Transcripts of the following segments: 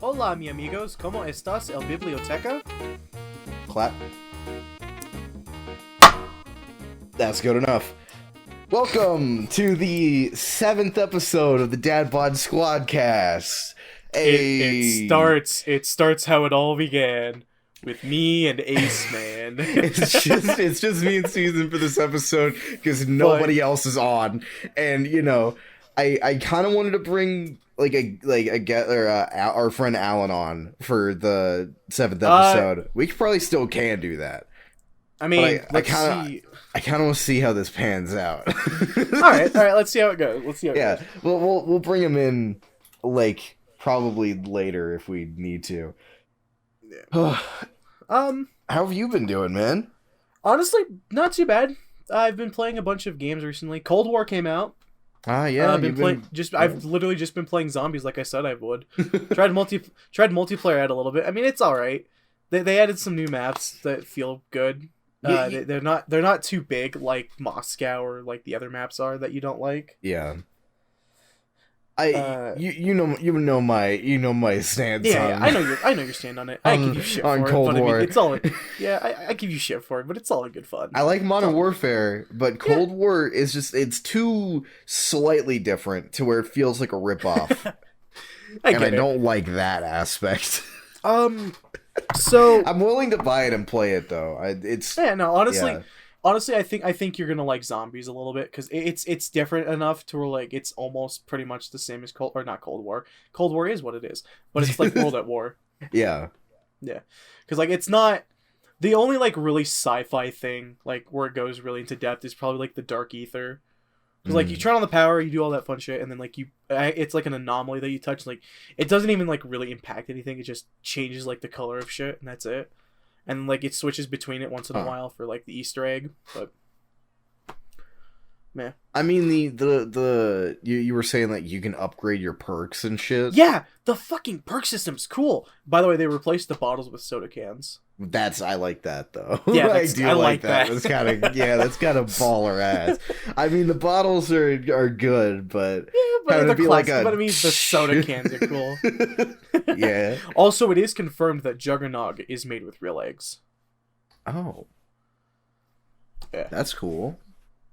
Hola, mi amigos. ¿Cómo estás, el biblioteca? Clap. That's good enough. Welcome to the 7th episode of the DadBodSquadCast. It starts how it all began. With me and Ace Man. it's just me and Susan for this episode because nobody else is on, and I kind of wanted to bring our friend Alan on for the 7th episode. We probably still can do that. I mean, I kind of want to see how this pans out. all right, let's see how it goes. We'll bring him in probably later if we need to. Yeah. How have you been doing, man? Honestly, not too bad. I've been playing a bunch of games recently. Cold War came out. Yeah. I've literally just been playing zombies like I said I would. tried multiplayer out a little bit. I mean, it's all right. They added some new maps that feel good. They're not too big like Moscow or like the other maps are that you don't like. Yeah. You know my stance. Yeah, I know your stand on it. I give you shit for it, Cold War. I mean, it's all. Yeah, I give you shit for it, but it's all in good fun. I like Modern Warfare, but Cold War is it's too slightly different to where it feels like a ripoff. I don't like that aspect. So I'm willing to buy it and play it though. Honestly, I think you're gonna like zombies a little bit because it's different enough to where like it's almost pretty much the same as Cold War. Cold War is what it is, but it's like World at War. Yeah, because like it's not the only like really sci-fi thing like where it goes really into depth is probably like the Dark Ether. Because like you turn on the power, you do all that fun shit, and then like it's like an anomaly that you touch. Like it doesn't even like really impact anything. It just changes like the color of shit, and that's it. And like it switches between it once in a while for like the Easter egg, but man. I mean you were saying that you can upgrade your perks and shit. Yeah, the fucking perk system's cool. By the way, they replaced the bottles with soda cans. I like that though. Yeah, I like that. That's kind of that's kind of baller ass. I mean, the bottles are good, but but I mean, the soda cans are cool. Yeah. Also, it is confirmed that Juggernog is made with real eggs. Oh. Yeah. That's cool.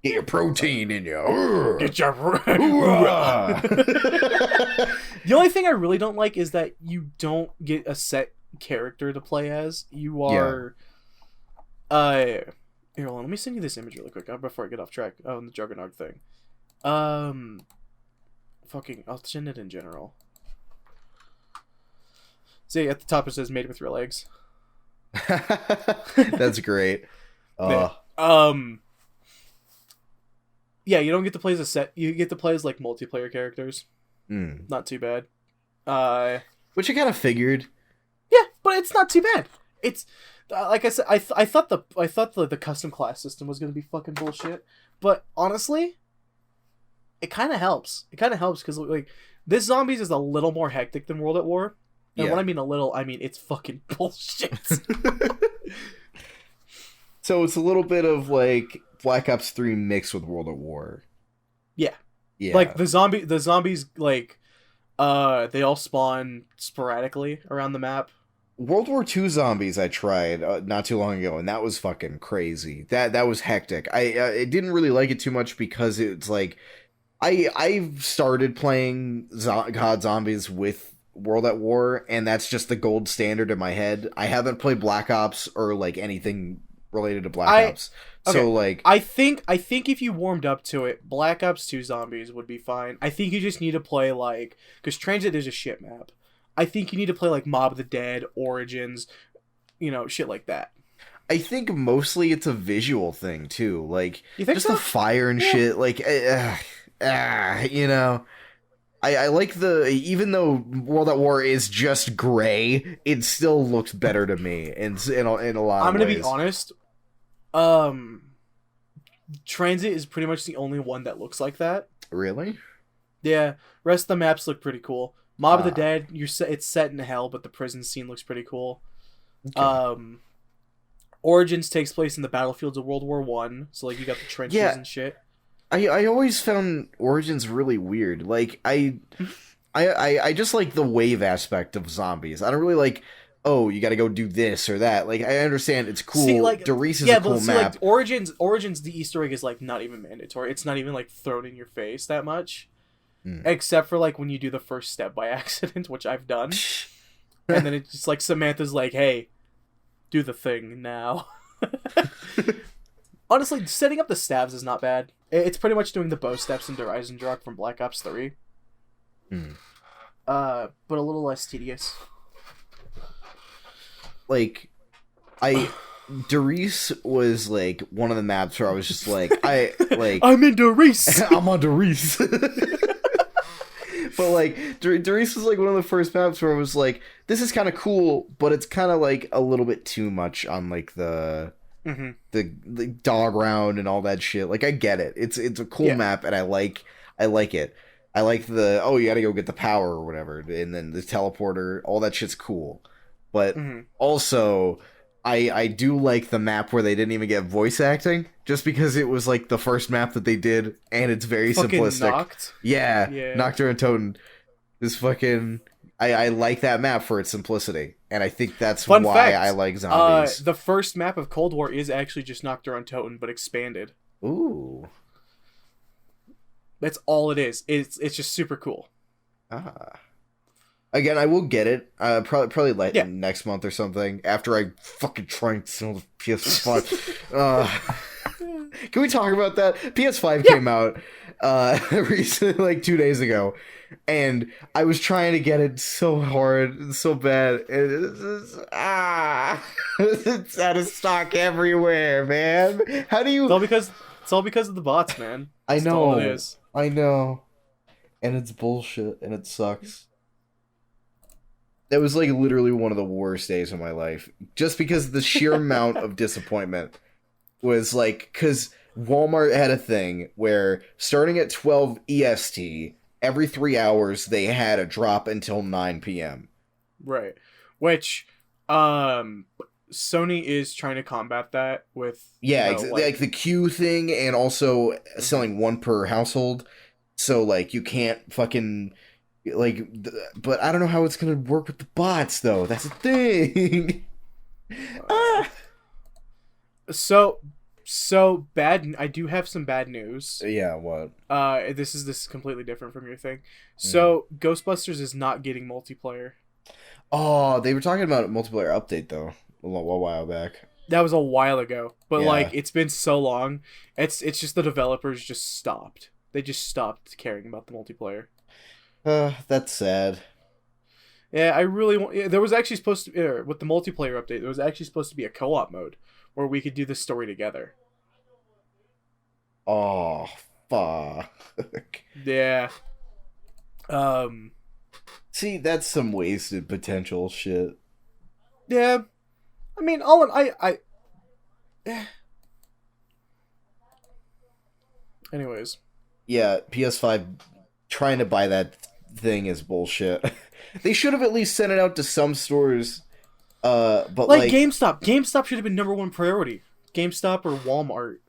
Get your protein in you. Get your The only thing I really don't like is that you don't get a set character to play as. You are here, hold on, let me send you this image really quick before I get off track on the Juggernog thing. I'll send it in general. See, at the top it says made with real eggs. That's great. Yeah, you don't get to play as a set. You get to play as like multiplayer characters. Not too bad. Which I kind of figured. Yeah, but it's not too bad. It's like I said, I thought the custom class system was gonna be fucking bullshit, but honestly, it kind of helps. It kind of helps because like this zombies is a little more hectic than World at War, and when I mean a little, I mean it's fucking bullshit. So it's a little bit of like Black Ops 3 mixed with World at War. Yeah. Yeah. Like the zombies like they all spawn sporadically around the map. World War II zombies I tried not too long ago, and that was fucking crazy. That was hectic. I didn't really like it too much because it's like I've started playing COD Zombies with World at War, and that's just the gold standard in my head. I haven't played Black Ops or like anything related to Black Ops. Okay. So like I think if you warmed up to it, Black Ops 2 Zombies would be fine. I think you just need to play like because Transit is a shit map. I think you need to play like Mob of the Dead, Origins, shit like that. I think mostly it's a visual thing too. Like you think just so? the fire and shit. Like I like even though World at War is just gray, it still looks better to me in a lot of ways. I'm gonna be honest. Transit is pretty much the only one that looks like that. Really? Yeah. Rest of the maps look pretty cool. Mob of the Dead, it's set in hell, but the prison scene looks pretty cool. Okay. Origins takes place in the battlefields of World War One, so like you got the trenches and shit. I always found Origins really weird. Like I just like the wave aspect of zombies. I don't really like, oh, you got to go do this or that. Like, I understand it's cool. See, like, Doris is a cool map. Like, Origins, the Easter egg is like not even mandatory. It's not even like thrown in your face that much, except for like when you do the first step by accident, which I've done, and then it's just like Samantha's like, "Hey, do the thing now." Honestly, setting up the stabs is not bad. It's pretty much doing the bow steps in Der Eisendrache from Black Ops 3. But a little less tedious. Like, Doris was like one of the maps where I was just like, I'm in Doris. I'm on Doris. But like, Doris was like one of the first maps where I was like, this is kind of cool, but it's kind of like a little bit too much on like the dog round and all that shit. Like, I get it. It's a cool map, and I like it. I like the, oh, you gotta go get the power or whatever, and then the teleporter, all that shit's cool. But also, I do like the map where they didn't even get voice acting, just because it was like the first map that they did, and it's very simplistic. Knocked? Yeah, Nocturne and Toten is fucking... I like that map for its simplicity, and I think that's why I like zombies. The first map of Cold War is actually just Nocturne Toten, but expanded. Ooh. That's all it is. It's just super cool. Again, I will get it. Probably next month or something, after I fucking try and sell the PS5. Can we talk about that? PS5 came out recently, like 2 days ago, and I was trying to get it so hard and so bad. It's out of stock everywhere, man. How do you... It's all because of the bots, man. I know. All it is. I know. And it's bullshit, and it sucks. That was like literally one of the worst days of my life. Just because the sheer amount of disappointment was like, because Walmart had a thing where starting at 12 EST, every 3 hours they had a drop until 9 p.m. Right. Which, Sony is trying to combat that with... Yeah, like the queue thing, and also selling one per household. So, like, you can't fucking... Like, but I don't know how it's gonna work with the bots, though. That's the thing. So bad. I do have some bad news. Yeah, what? This is completely different from your thing. So Ghostbusters is not getting multiplayer. Oh, they were talking about a multiplayer update though a while back. That was a while ago, but like it's been so long. It's just the developers just stopped. They just stopped caring about the multiplayer. That's sad. Yeah, I really want... There was actually supposed to... with the multiplayer update, there was actually supposed to be a co-op mode where we could do this story together. Oh, fuck. Yeah. See, that's some wasted potential shit. Yeah. I mean, Anyways. Yeah, PS5 trying to buy that thing is bullshit. They should have at least sent it out to some stores. But like GameStop should have been number one priority. GameStop or Walmart,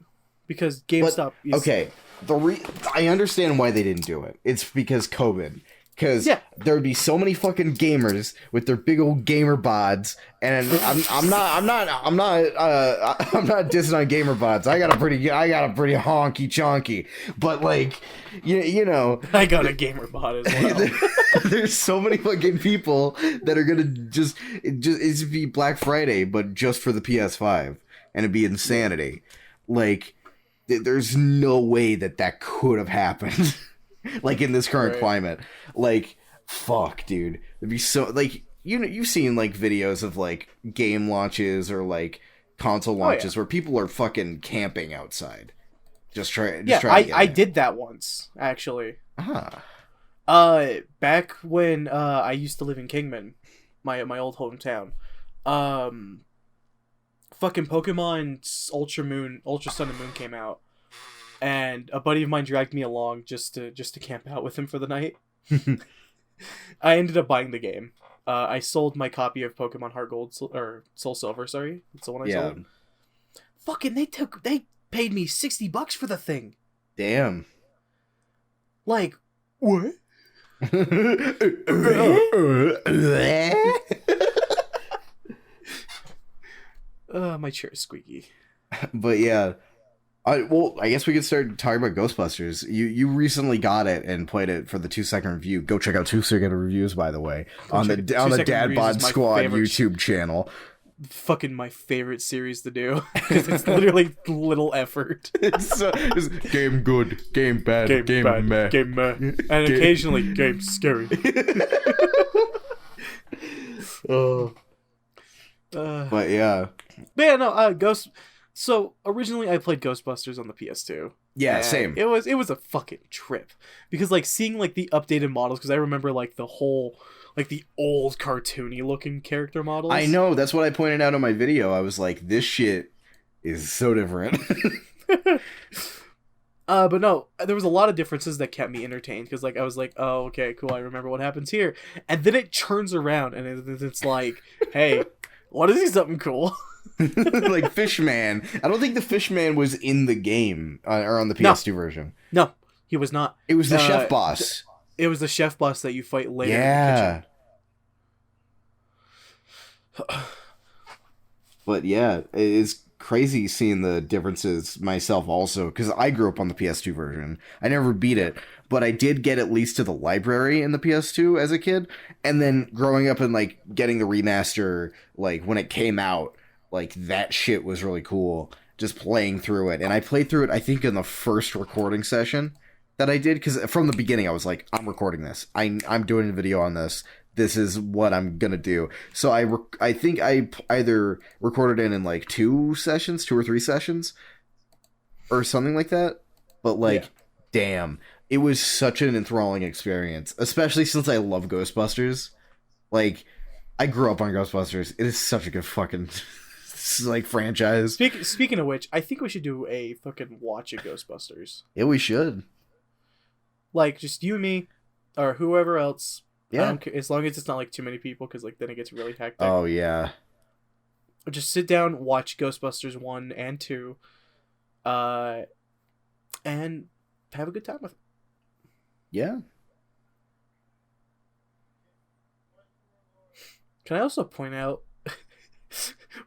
because GameStop is... Okay, I understand why they didn't do it. It's because COVID. Because there would be so many fucking gamers with their big old gamer bods, and I'm not dissing on gamer bods. I got a pretty honky chonky, but like, you know, I got a gamer bod as well. There's so many fucking people that are gonna just it'd be Black Friday, but just for the PS5, and it'd be insanity. Like, there's no way that could have happened. Like, in this current climate. Like, fuck, dude. It'd be so... Like, you've seen, like, videos of, like, game launches or, like, console launches where people are fucking camping outside. I did that once, actually. Back when I used to live in Kingman, my old hometown. Fucking Pokemon Ultra Sun and Moon came out. And a buddy of mine dragged me along just to camp out with him for the night. I ended up buying the game. I sold my copy of Pokemon Heart Gold or Soul Silver. Sorry, that's the one I sold. Fucking, they paid me $60 for the thing. Damn. Like, what? My chair is squeaky. But yeah, I guess we could start talking about Ghostbusters. You recently got it and played it for the 2-second review. Go check out 2-second reviews, by the way, on the Dad Squad YouTube channel. Fucking my favorite series to do because it's literally little effort. It's game good, game bad, game bad, meh, game meh, and occasionally game scary. But yeah. Ghost. So originally I played Ghostbusters on the PS2. Yeah, same. It was a fucking trip because like seeing like the updated models, because I remember like the whole like the old cartoony looking character models. I know, that's what I pointed out in my video. I was like, this shit is so different. But no, there was a lot of differences that kept me entertained because like I was like, oh, okay, cool, I remember what happens here, and then it turns around and it's like, hey, want to see something cool? Like Fishman. I don't think the Fishman was in the game or on the PS2 version. No, he was not. It was the chef boss. It was the chef boss that you fight later. Yeah. In the kitchen. But yeah, it's crazy seeing the differences myself also, because I grew up on the PS2 version. I never beat it, but I did get at least to the library in the PS2 as a kid, and then growing up and like getting the remaster like when it came out, like that shit was really cool, just playing through it. And I played through it I think in the first recording session that I did, because from the beginning I was like, I'm recording this, I'm doing a video on this, this is what I'm gonna do. So I think I either recorded it in like 2 or 3 sessions or something like that, but like, damn, it was such an enthralling experience, especially since I love Ghostbusters. Like, I grew up on Ghostbusters. It is such a good fucking like franchise. Speaking of which, I think we should do a fucking watch of Ghostbusters. Yeah, we should. Like, just you and me, or whoever else. Yeah. As long as it's not like too many people, because like then it gets really hectic. Oh yeah. Just sit down, watch Ghostbusters 1 and 2, and have a good time with it. Yeah. Can I also point out,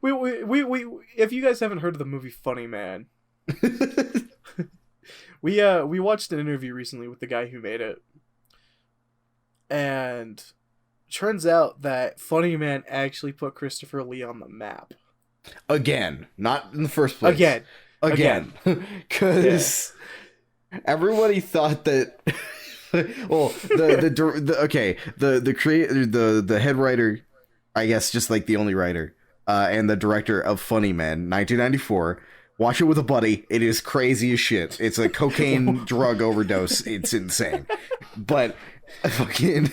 we if you guys haven't heard of the movie Funny Man, we watched an interview recently with the guy who made it, and turns out that Funny Man actually put Christopher Lee on the map. Again, not in the first place. Again, because everybody thought that. Well, the creator, the head writer, I guess, just like the only writer, and the director of Funny Man, 1994. Watch it with a buddy. It is crazy as shit. It's a cocaine drug overdose. It's insane. But fucking,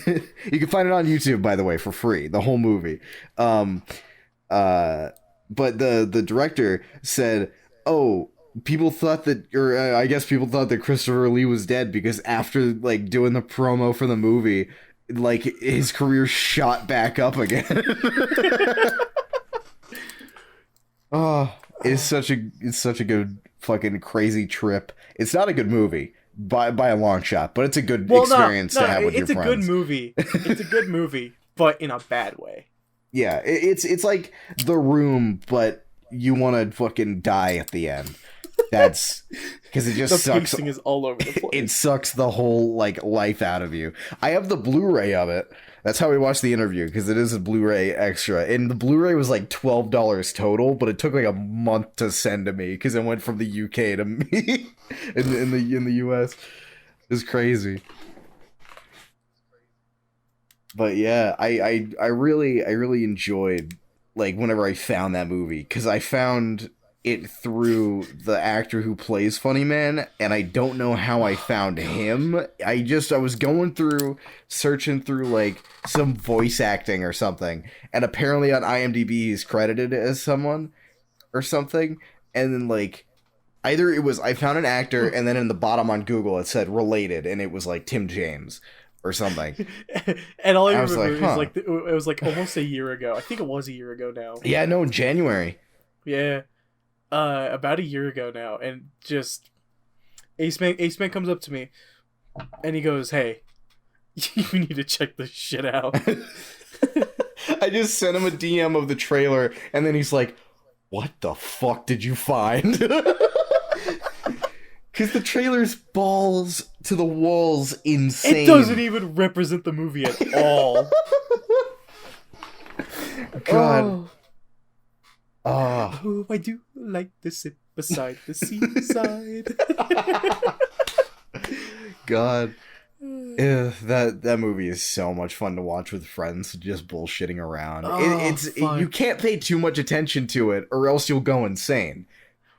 you can find it on YouTube, by the way, for free. The whole movie. But the director said, "Oh, people thought that, or I guess people thought that Christopher Lee was dead because after like doing the promo for the movie, like his career shot back up again." Oh, it's such a good fucking crazy trip. It's not a good movie by a long shot, but it's a good experience to have with your friends. It's a good movie. It's a good movie, but in a bad way. Yeah, it's like The Room, but you want to fucking die at the end. That's because it just sucks. The pacing is all over the place. It sucks the whole like life out of you. I have the Blu-ray of it. That's how we watched the interview, because it is a Blu-ray extra, and the Blu-ray was like $12 total, but it took like a month to send to me because it went from the UK to me in the US. It's crazy. But yeah, I really enjoyed like whenever I found that movie, because I found it through the actor who plays Funny Man, and I don't know how I found him. I was going through, searching through like some voice acting or something, and apparently on IMDb he's credited as someone or something, and then like either it was I found an actor, and then in the bottom on Google it said related, and it was like Tim James or something. And all I remember is like it was like almost a year ago. I think it was a year ago now. Yeah, no, in January. Yeah. About a year ago now, and just Ace Man comes up to me and he goes, "Hey, You need to check this shit out. I just sent him a DM of the trailer, and then he's like, "What the fuck did you find?" Because the trailer's balls to the walls insane. It doesn't even represent the movie at all. God. Oh, I do like to sit beside the seaside. God. That movie is so much fun to watch with friends, just bullshitting around. You can't pay too much attention to it, or else you'll go insane.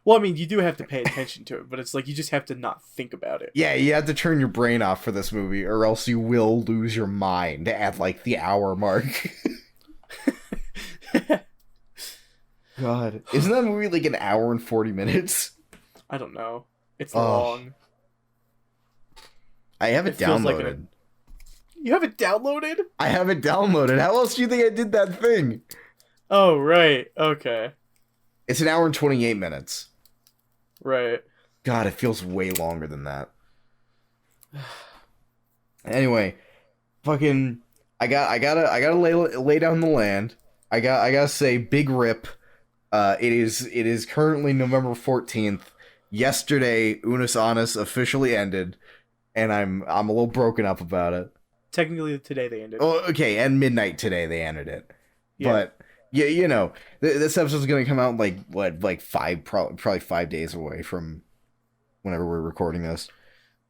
Well, I mean, you do have to pay attention to it, but it's like you just have to not think about it. Yeah, you have to turn your brain off for this movie, or else you will lose your mind at like the hour mark. God, isn't that movie like an hour and 40 minutes? I don't know. It's long. I have it downloaded. You have it downloaded? I have it downloaded. How else do you think I did that thing? Oh, right. Okay. It's an hour and 28 minutes. Right. God, it feels way longer than that. Anyway, fucking, I gotta lay down the land. I gotta say, big rip. It is currently November 14th. Yesterday, Unus Annus officially ended, and I'm a little broken up about it. Technically, today they ended. Oh, okay, and midnight today they ended it. Yeah. But yeah, you know, this episode's gonna come out probably 5 days away from whenever we're recording this.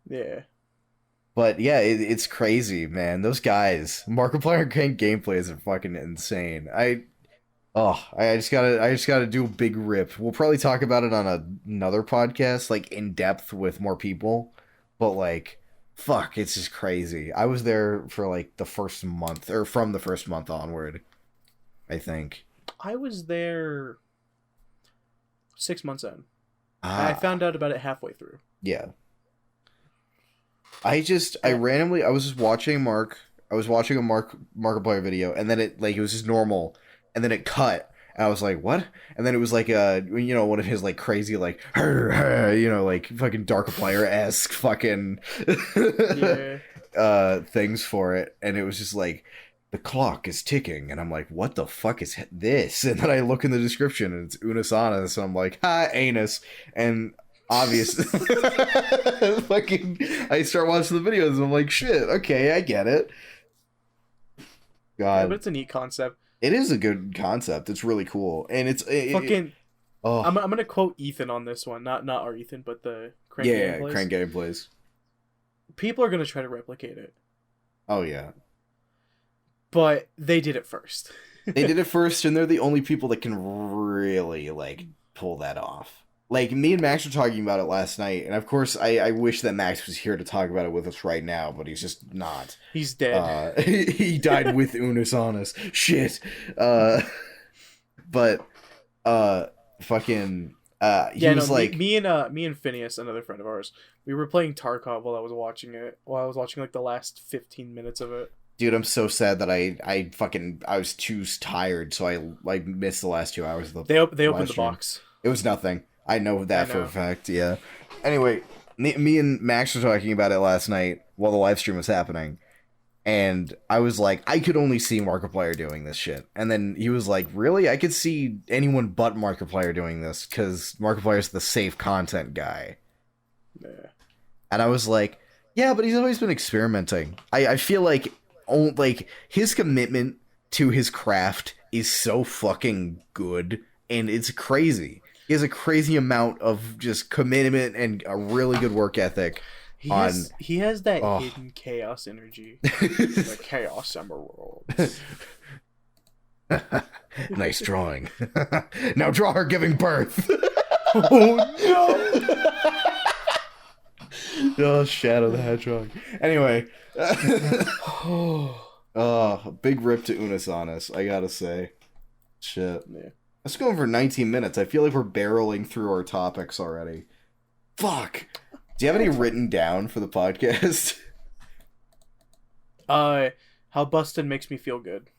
Yeah. But yeah, it's crazy, man. Those guys, Markiplier gameplays are fucking insane. I just gotta do a big rip. We'll probably talk about it on another podcast, like in depth with more people. But like, fuck, it's just crazy. I was there for like the first month, or from the first month onward, I think. I was there 6 months in. I found out about it halfway through. Yeah. I was just watching I was watching a Markiplier video, and then it was just normal, and then it cut, and I was like, what? And then it was like one of his like crazy like like fucking Darkiplier-esque fucking things for it, and it was just like, the clock is ticking, and I'm like, what the fuck is this? And then I look in the description, and it's Unus Annus, and I'm like, ha, anus, and obviously, fucking, I start watching the videos, and I'm like, shit, okay, I get it. God, yeah, but it's a neat concept. It is a good concept. It's really cool, and I'm gonna quote Ethan on this one, not our Ethan, but the Crank Gameplays. Crank Gameplays. People are gonna try to replicate it. Oh yeah. But they did it first. They did it first, and they're the only people that can really, like, pull that off. Like, me and Max were talking about it last night, and of course, I wish that Max was here to talk about it with us right now, but he's just not. He's dead. He died with Unus Annus. Shit. Fucking... me and Phineas, another friend of ours, we were playing Tarkov while I was watching, like, the last 15 minutes of it. Dude, I'm so sad that I was too tired, so I like missed the last 2 hours of the. They opened the box. It was nothing. I know that for a fact. Yeah. Anyway, me and Max were talking about it last night while the live stream was happening, and I was like, I could only see Markiplier doing this shit, and then he was like, really? I could see anyone but Markiplier doing this because Markiplier's the safe content guy. Yeah. And I was like, yeah, but he's always been experimenting. I feel like. Like, his commitment to his craft is so fucking good, and it's crazy. He has a crazy amount of just commitment and a really good work ethic. He has that hidden chaos energy. The chaos emerald. Nice drawing. Now draw her giving birth. Oh no! Oh, Shadow the Hedgehog. Anyway. Big rip to Unus Annus, I gotta say. Shit. Yeah. Let's go for 19 minutes. I feel like we're barreling through our topics already. Fuck. Do you have any written down for the podcast? How Bustin makes me feel good.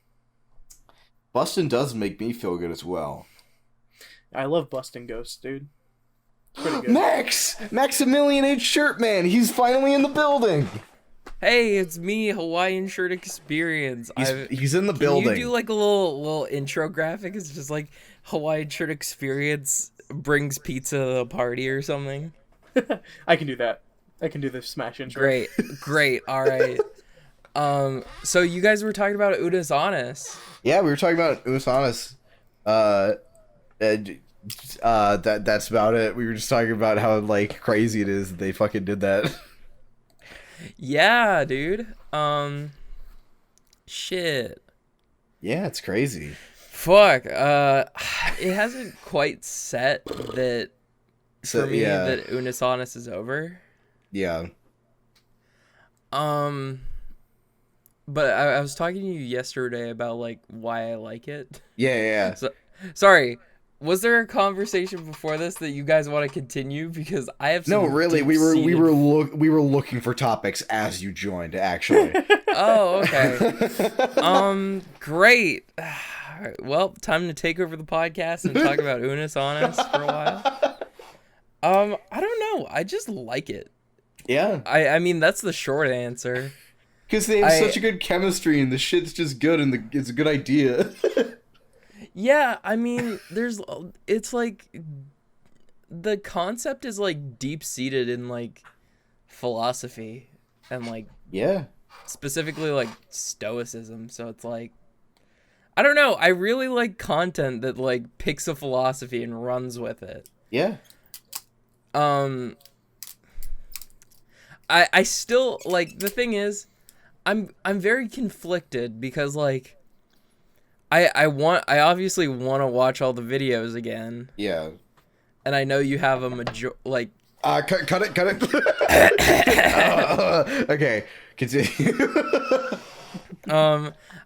Bustin does make me feel good as well. I love busting ghosts, dude. Pretty good. Max! Maximilian H. Shirtman! He's finally in the building! Hey, it's me, Hawaiian Shirt Experience. He's in the Can building. you do like a little intro graphic? It's just like Hawaiian Shirt Experience brings pizza to the party or something. I can do that. I can do the smash intro. Great. All right. So you guys were talking about Unus Annus. Yeah, we were talking about Unus Annus. That's about it. We were just talking about how like crazy it is that they fucking did that. Yeah, dude. Shit. Yeah, it's crazy. Fuck. It hasn't quite set that for me that Unus Annus is over. Yeah. But I was talking to you yesterday about like why I like it. Yeah. So, sorry. Was there a conversation before this that you guys want to continue? Because I have some really. We were looking for topics as you joined, actually. Oh, okay. Great. Alright, well, time to take over the podcast and talk about Unus Annus for a while. I don't know. I just like it. Yeah. I mean, that's the short answer. Because they have such a good chemistry and the shit's just good and it's a good idea. Yeah, I mean, it's like, the concept is like deep-seated in like philosophy and like, yeah, specifically like stoicism. So it's like, I don't know, I really like content that like picks a philosophy and runs with it. Yeah. I still like, the thing is, I'm very conflicted because like I obviously want to watch all the videos again. Yeah. And I know you have a cut it. Okay, continue.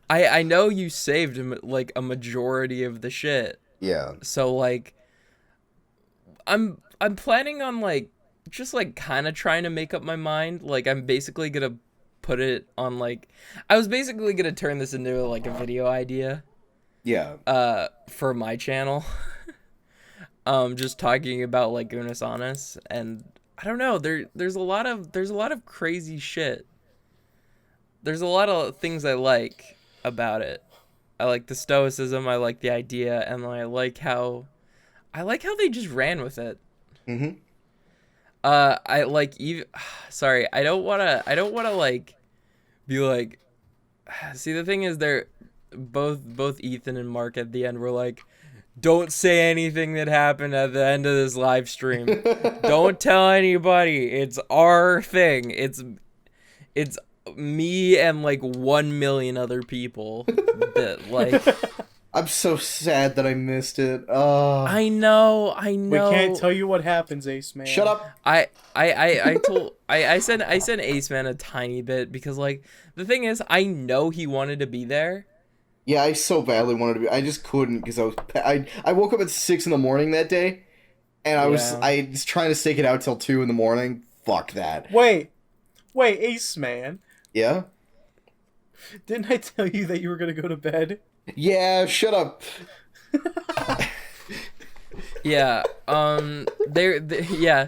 I know you saved like a majority of the shit. Yeah. So like I'm planning on like just like kind of trying to make up my mind. Like I'm basically going to put it on like, I was basically going to turn this into like a video idea. Yeah. For my channel. Just talking about like Unus Annus, and I don't know, there's a lot of crazy shit. There's a lot of things I like about it. I like the stoicism, I like the idea, and I like how they just ran with it. Mm-hmm. I like even sorry, I don't wanna like be like, see, the thing is, they're both Ethan and Mark at the end were like, don't say anything that happened at the end of this live stream. Don't tell anybody. It's our thing. It's me and like 1 million other people that like. I'm so sad that I missed it. I know. We can't tell you what happens, Ace Man. Shut up. I sent Ace Man a tiny bit because like, the thing is, I know he wanted to be there. Yeah, I so badly wanted to be. I just couldn't because I woke up at 6 in the morning that day, and I was trying to stake it out till 2 in the morning. Fuck that. Wait, Ace Man. Yeah. Didn't I tell you that you were gonna go to bed? Yeah. Shut up. Yeah. Yeah.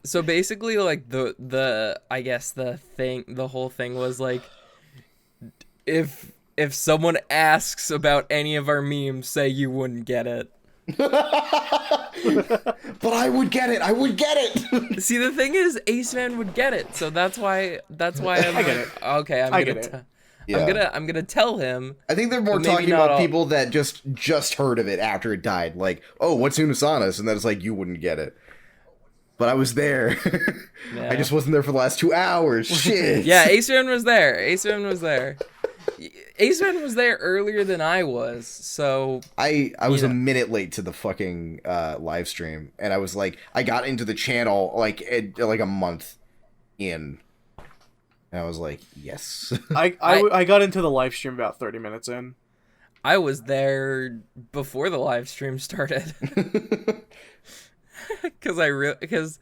So basically, like the I guess the whole thing was like, if someone asks about any of our memes, say you wouldn't get it. But I would get it. I would get it. See, the thing is, Ace Man would get it, so that's why I'm I get it. Okay, I'm gonna tell him. I think they're more talking about people that just heard of it after it died. Like, oh, what's Unus Annus? And then it's like, you wouldn't get it. But I was there. Yeah. I just wasn't there for the last 2 hours. Shit. Yeah, Ace Man was there. Ace Man was there earlier than I was, so I was a minute late to the fucking live stream, and I was like, I got into the channel like a month in, and I was like, yes. I got into the live stream about 30 minutes in. I was there before the live stream started. Because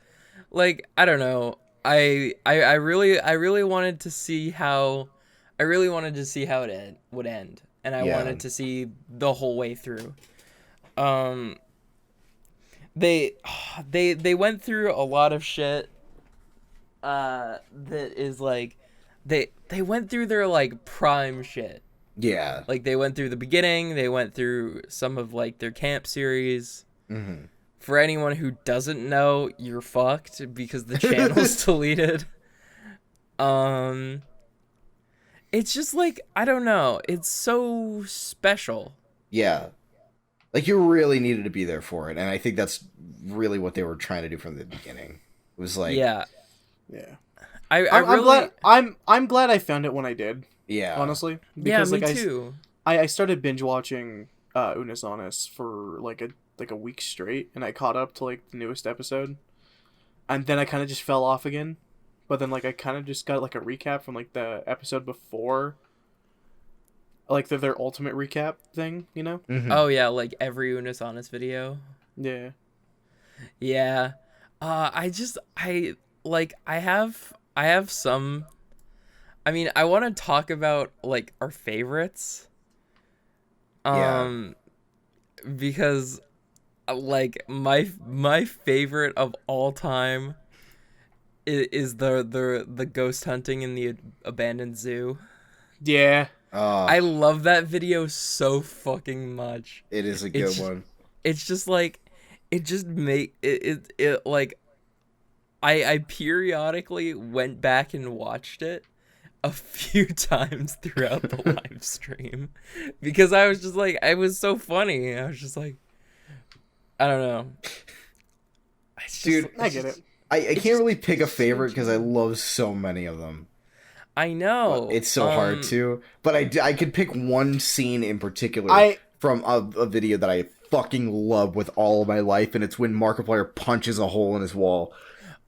like, I don't know, I really wanted to see how it would end, and I wanted to see the whole way through. They went through a lot of shit that is like, they went through their like prime shit. Yeah. Like they went through the beginning, they went through some of like their camp series. Mm-hmm. For anyone who doesn't know, you're fucked because the channel's deleted. It's just like, I don't know, it's so special. Yeah. Like, you really needed to be there for it, and I think that's really what they were trying to do from the beginning. It was like... Yeah. I'm glad I found it when I did. Yeah. Honestly. Because, me too. I started binge watching Unus Annus for like a week straight, and I caught up to like the newest episode. And then I kind of just fell off again. But then like I kind of just got like a recap from like the episode before. Like their ultimate recap thing, you know? Mm-hmm. Oh yeah, like every Unus Annus video. Yeah. Yeah. I have some. I mean, I want to talk about like our favorites. Because like my favorite of all time is the ghost hunting in the abandoned zoo. Yeah. I love that video so fucking much. It is a good one. It's just like, it just make it like, I periodically went back and watched it a few times throughout the live stream because I was just like, it was so funny. I was just like, I don't know. Dude, I get it. I can't really pick a favorite because I love so many of them. I know. It's so hard to. But I could pick one scene in particular from a video that I fucking love with all of my life, and it's when Markiplier punches a hole in his wall.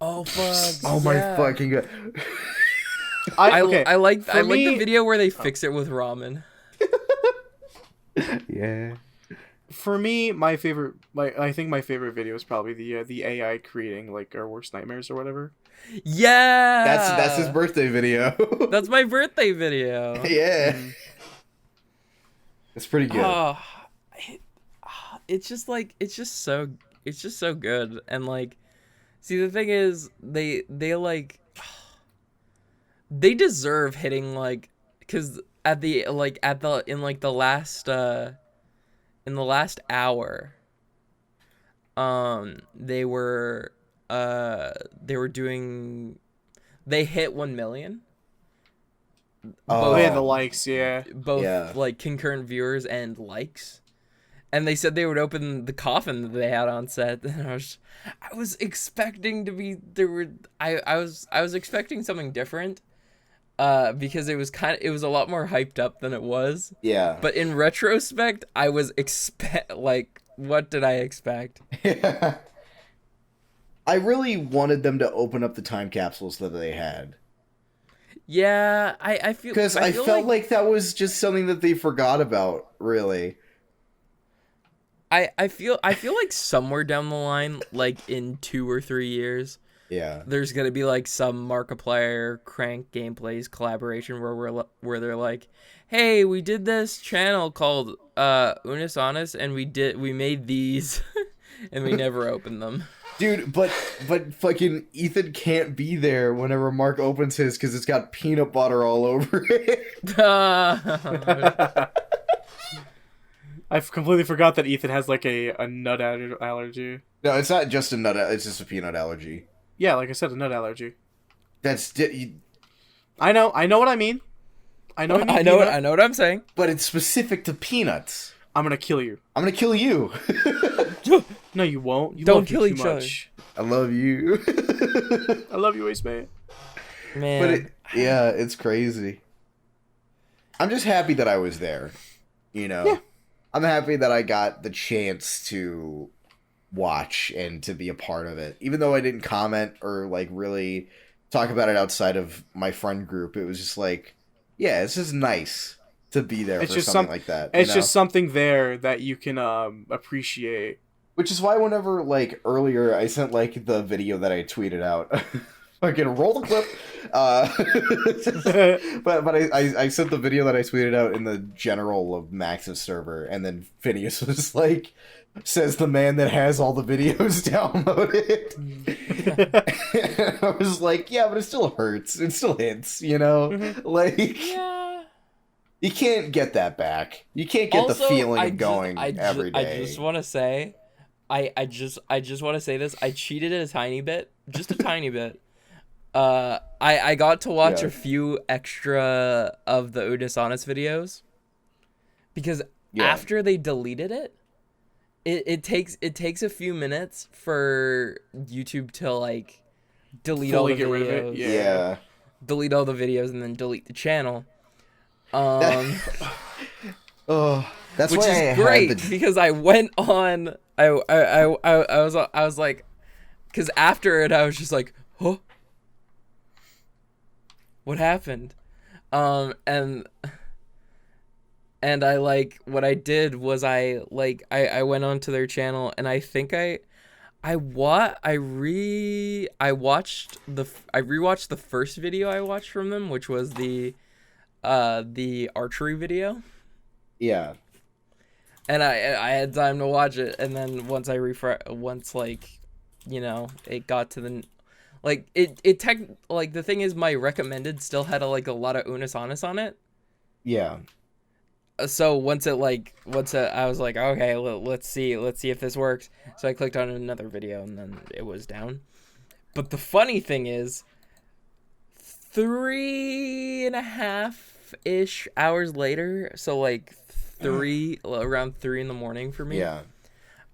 Oh, fuck. Oh, my fucking God. I like the video where they fix it with ramen. Yeah. For me, I think my favorite video is probably the AI creating like our worst nightmares or whatever. Yeah, that's his birthday video. That's my birthday video. Yeah, it's pretty good. It's just so good, and like, see, the thing is, they deserve hitting like, because in the last hour, they hit 1 million. Oh yeah, the likes, yeah. Both like concurrent viewers and likes. And they said they would open the coffin that they had on set. And I was expecting to be I was expecting something different. Because it was a lot more hyped up than it was. Yeah. But in retrospect, I was what did I expect? Yeah. I really wanted them to open up the time capsules that they had. Yeah, I feel, because I felt like that was just something that they forgot about, really. I feel like somewhere down the line, like in 2 or 3 years, yeah, there's gonna be like some Markiplier Crank Gameplays collaboration where they're like, hey, we did this channel called Unus Annus, and we made these, and we never opened them. Dude, but fucking Ethan can't be there whenever Mark opens his because it's got peanut butter all over it. I've completely forgot that Ethan has like a nut allergy. No, it's not just a nut. It's just a peanut allergy. Yeah, like I said, a nut allergy. I know what I mean. I know what I'm saying. But it's specific to peanuts. I'm gonna kill you. I'm gonna kill you. No, you won't. You don't kill each other. I love you. I love you, Ace Man. Man. But it's crazy. I'm just happy that I was there. You know, yeah. I'm happy that I got the chance to watch and to be a part of it. Even though I didn't comment or like really talk about it outside of my friend group, it was just like, yeah, it's just nice to be there for something like that. It's just something there that you can appreciate. Which is why whenever, like, earlier I sent, like, the video that I tweeted out Fucking roll the clip. But I sent the video that I tweeted out in the general of Max's server, and then Phineas was like, says the man that has all the videos downloaded. And I was like, yeah, but it still hurts. It still hits, you know? Like, Yeah. you can't get that back. You can't get Also, the feeling of going every day. I just want to say, I just want to say this. I cheated a tiny bit, just a tiny bit. I got to watch a few extra of the Unus Annus videos because after they deleted it, it takes a few minutes for YouTube to like delete all the videos. Yeah. Delete all the videos and then delete the channel. Oh, that's which why is great because I went on. I was like, because after it I was just like, huh, what happened? And I like what I did was I went onto their channel and I think I rewatched the first video I watched from them, which was the archery video. Yeah. And I had time to watch it, and then once it got to the the thing is my recommended still had a lot of Unus Annus on it. Yeah. So once I was like, okay, let's see if this works. So I clicked on another video and then it was down. But the funny thing is, 3.5-ish hours later, so around 3 in the morning for me. Yeah.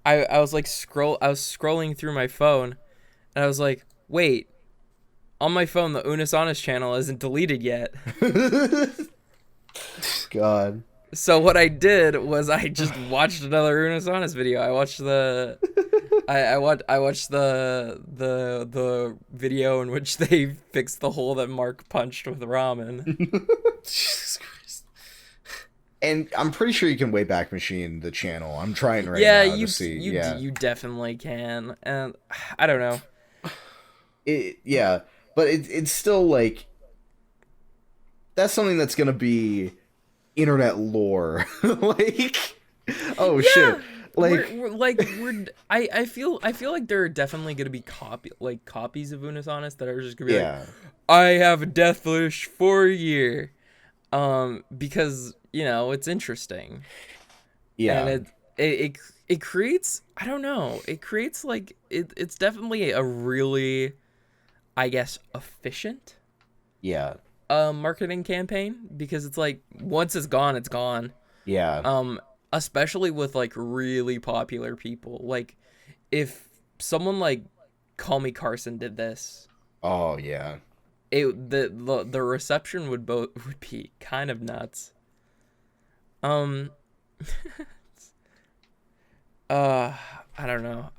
I was scrolling through my phone and I was like, wait, on my phone the Unus Annus channel isn't deleted yet. God. So what I did was I just watched another Unus Annus video. I watched the video in which they fixed the hole that Mark punched with ramen. Jesus Christ. And I'm pretty sure you can Wayback Machine the channel. I'm trying right now to see. You definitely can. And I don't know. But it's still like, that's something that's gonna be internet lore. Like, oh shit. I feel like there are definitely gonna be copies of Unus Annus that are just gonna be like, I have a death wish for a year, because it's interesting. Yeah, and it creates, I don't know, it creates it's definitely a really, I guess, efficient marketing campaign, because it's like once it's gone, it's gone. Especially with really popular people. Like if someone like Call Me Carson did this, the reception would be kind of nuts. I don't know,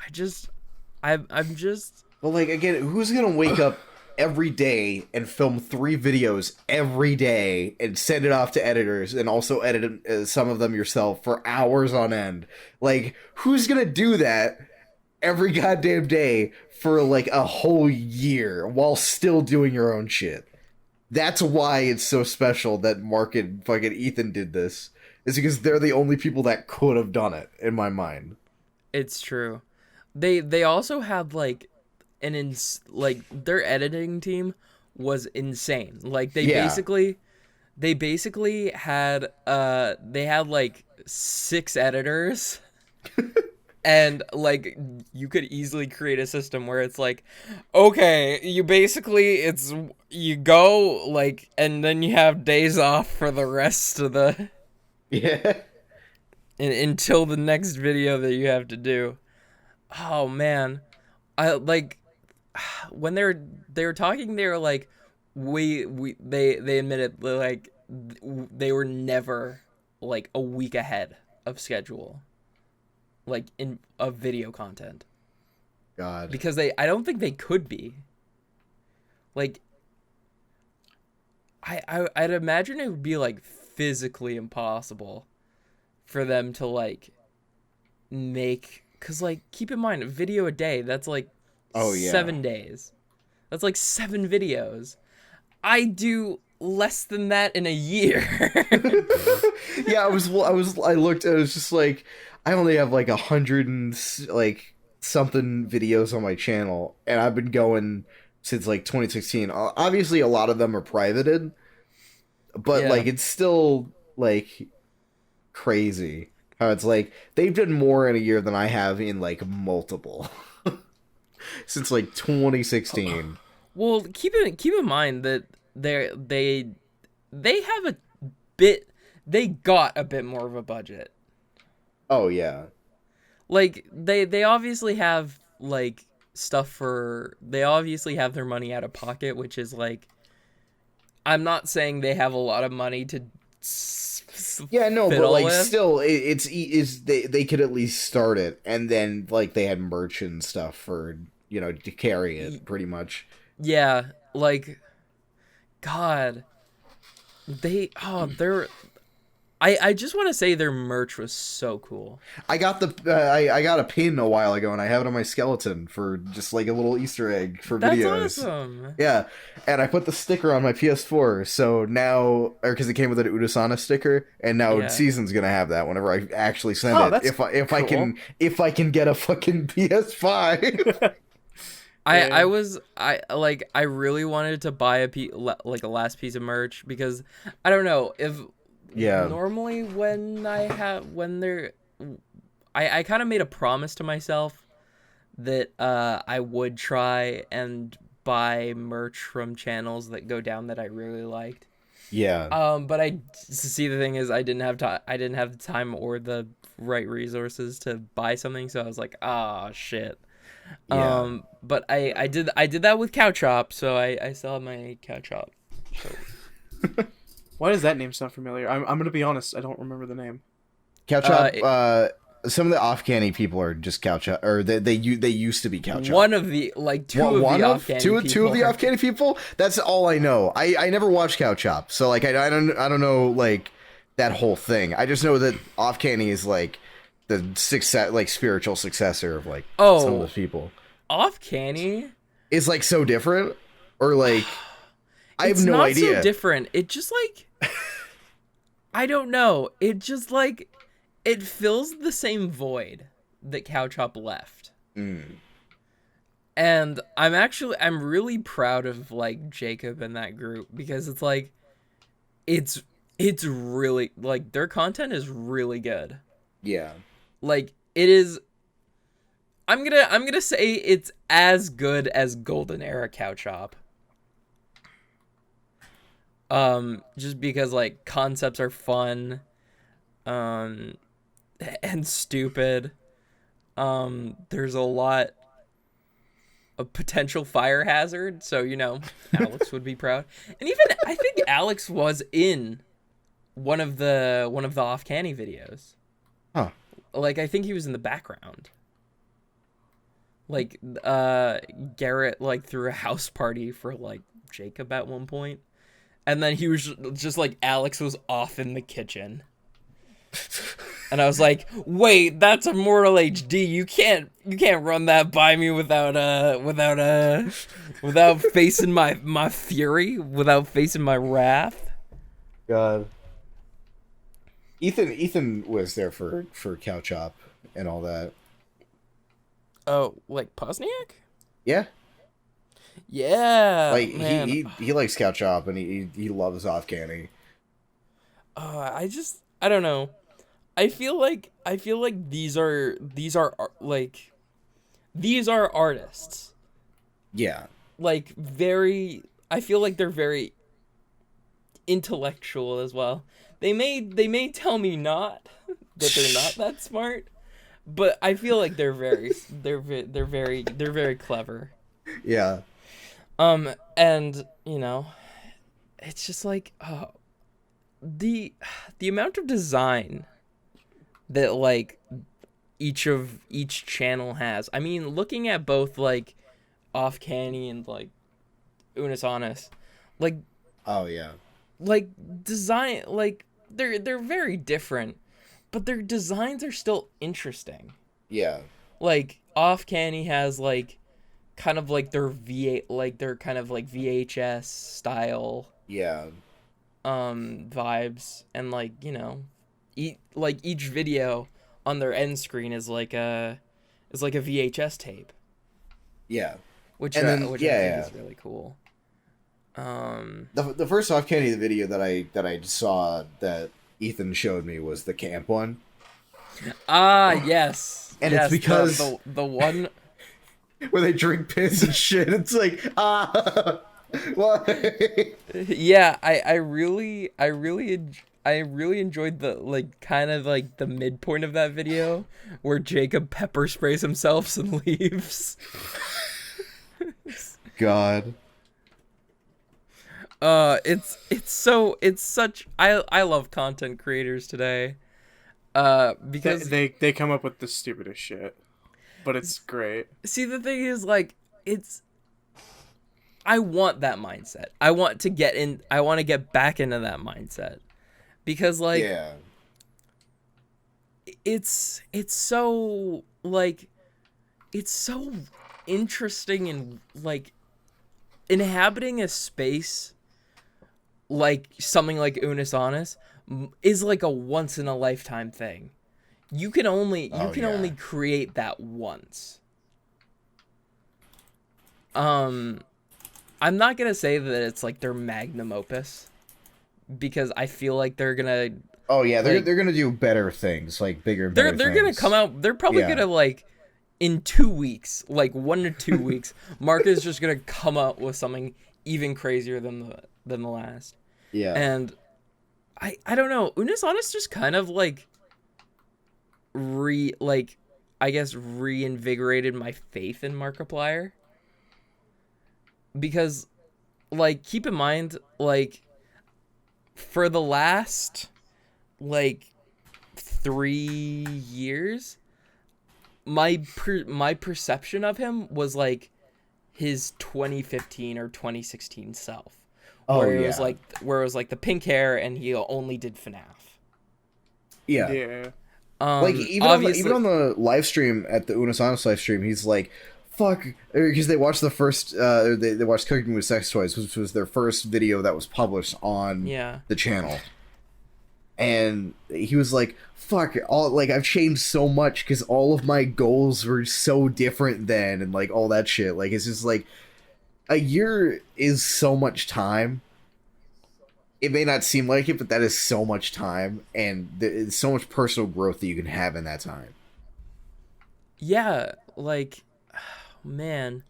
I'm just, well, like, again, who's gonna wake up every day and film 3 videos every day and send it off to editors and also edit some of them yourself for hours on end? Like, who's gonna do that every goddamn day for a whole year while still doing your own shit? That's why it's so special that Mark and fucking Ethan did this, is because they're the only people that could have done it, in my mind. It's true. They also had their editing team was insane. Like they basically had 6 editors. And you could easily create a system where it's like, okay, you go and then you have days off for the rest of the until the next video that you have to do. Oh man, when they were talking, they were like, they admitted they were never a week ahead of schedule, in video content. God, because I don't think they could be. I'd imagine it would be physically impossible for them to make, because keep in mind, a video a day, that's 7 days. That's like 7 videos. I do less than that in a year. Yeah, I looked, and it was just like, I only have like 100 and like something videos on my channel, and I've been going since like 2016. Obviously, a lot of them are privated, but Yeah. like it's still like crazy how it's like they've done more in a year than I have in like multiple since like 2016. Well, keep in mind that they have a bit they got a bit more of a budget. Oh yeah. Like they obviously have like they obviously have their money out of pocket, which is like, I'm not saying they have a lot of money to Yeah, no, but fiddle like with. still, they could at least start it, and then like they had merch and stuff for, you know, to carry it pretty much. Yeah, like, God, they're. I just want to say their merch was so cool. I got I got a pin a while ago, and I have it on my skeleton for just like a little Easter egg for That's videos. awesome. Yeah, and I put the sticker on my PS4, so now, or because it came with an Unus Annus sticker, and now Yeah. Season's gonna have that whenever I actually send Oh, it. that's If I can get a fucking PS5. I really wanted to buy like a last piece of merch, because I don't know if Yeah. normally I kind of made a promise to myself that I would try and buy merch from channels that go down that I really liked. Yeah. But the thing is, I didn't have the time or the right resources to buy something, so I was like, ah, shit. Yeah. But I did that with Cow Chop, so I still have my Cow Chop. So. Why does that name sound familiar? I'm gonna be honest, I don't remember the name. Couch Up. Some of the off canny people are just Couch Up, or they used to be Couch Up. One of the two of the off canny people. Two of the off canny people. That's all I know. I never watched Couch Up, so like I don't know like that whole thing. I just know that off canny is like the spiritual successor of like some of those people. Off canny is like so different, or like I have it's no not idea. so different. It just like I don't know. It just like it fills the same void that Cow Chop left. And I'm really proud of like Jacob and that group, because it's like it's really like their content is really good. Yeah. Like it is. I'm gonna say it's as good as Golden Era Cow Chop. Just because like concepts are fun, and stupid. There's a lot of potential fire hazard, so you know Alex would be proud. And even I think Alex was in one of the off canny videos. Huh. Like I think he was in the background. Like Garrett like threw a house party for like Jacob at one point. And then he was just like, Alex was off in the kitchen. And I was like, wait, that's Immortal HD. You can't run that by me without facing my fury, without facing my wrath. God. Ethan was there for Cow Chop and all that. Oh, like Pozniak? Yeah. Yeah. Like man. he likes Cow Chop, and he loves off canny. I don't know. I feel like these are artists. Yeah. Like I feel like they're very intellectual as well. They may tell me not that they're not that smart, but I feel like they're very clever. Yeah. And you know, it's just like the amount of design that like each channel has. I mean, looking at both like Off Canny and like Unus Annus, like Oh yeah. like design, like they're very different, but their designs are still interesting. Yeah. Like Off Canny has like kind of like their kind of like VHS style Yeah. vibes, and like, you know, each video on their end screen is like a VHS tape, Yeah. which And I then- think yeah. is really cool. The first Off Kennedy video that I saw that Ethan showed me was the camp one. Yes. And yes, it's because the one where they drink piss and shit. It's like, why? yeah, I really enjoyed the like kind of like the midpoint of that video where Jacob pepper sprays himself and leaves. God. It's such I love content creators today. Because they come up with the stupidest shit, but it's great. see, the thing is, like, I want that mindset. I want to get back into that mindset, because like Yeah. it's so like it's so interesting, and like inhabiting a space like something like Unus Annus is like a once in a lifetime thing. You can only only create that once. I'm not gonna say that it's like their magnum opus, because I feel like they're gonna Oh yeah, they're gonna do better things, like bigger and better they're gonna things. come out. They're probably Yeah. gonna like in 2 weeks, like 1 to 2 weeks. Mark is just gonna come up with something even crazier than the last. Yeah. And I don't know. Unus Annus just kind of like reinvigorated my faith in Markiplier. Because like, keep in mind, like, for the last like 3 years, my perception of him was like his 2015 or 2016 self. Where it was like the pink hair and he only did FNAF. Yeah. Yeah. Like even on the live stream at the Unus Annus live stream, he's like, "Fuck," because they watched the first they watched Cooking with Sex Toys, which was their first video that was published on the channel, and he was like, "Fuck, I've changed so much because all of my goals were so different then," and like all that shit. Like, it's just like, a year is so much time. It may not seem like it, but that is so much time, and there's so much personal growth that you can have in that time. Yeah, like, man,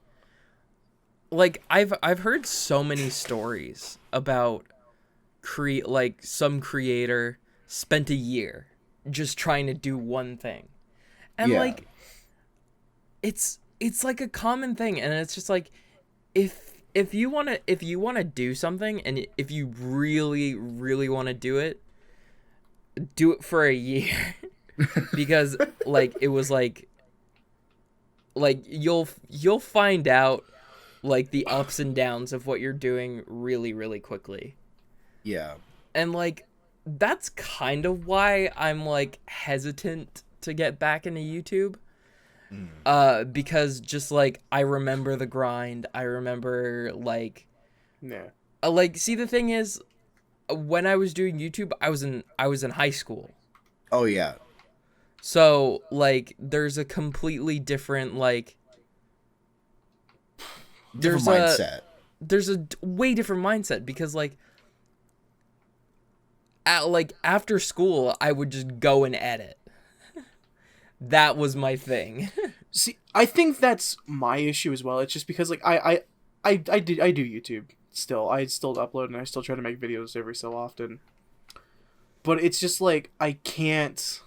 like I've heard so many stories about some creator spent a year just trying to do one thing, and like it's like a common thing, and it's just like, if you want to do something, and if you really want to do it for a year. Because like it was like you'll find out like the ups and downs of what you're doing really quickly. Yeah. And like that's kind of why I'm like hesitant to get back into YouTube. Because just like I remember the grind. I remember like see, the thing is, when I was doing YouTube, I was in high school. Oh yeah. So like there's a completely different mindset. There's a way different mindset, because like after school I would just go and edit. That was my thing. See, I think that's my issue as well. It's just because like I do YouTube still. I still upload and I still try to make videos every so often. But it's just like I can't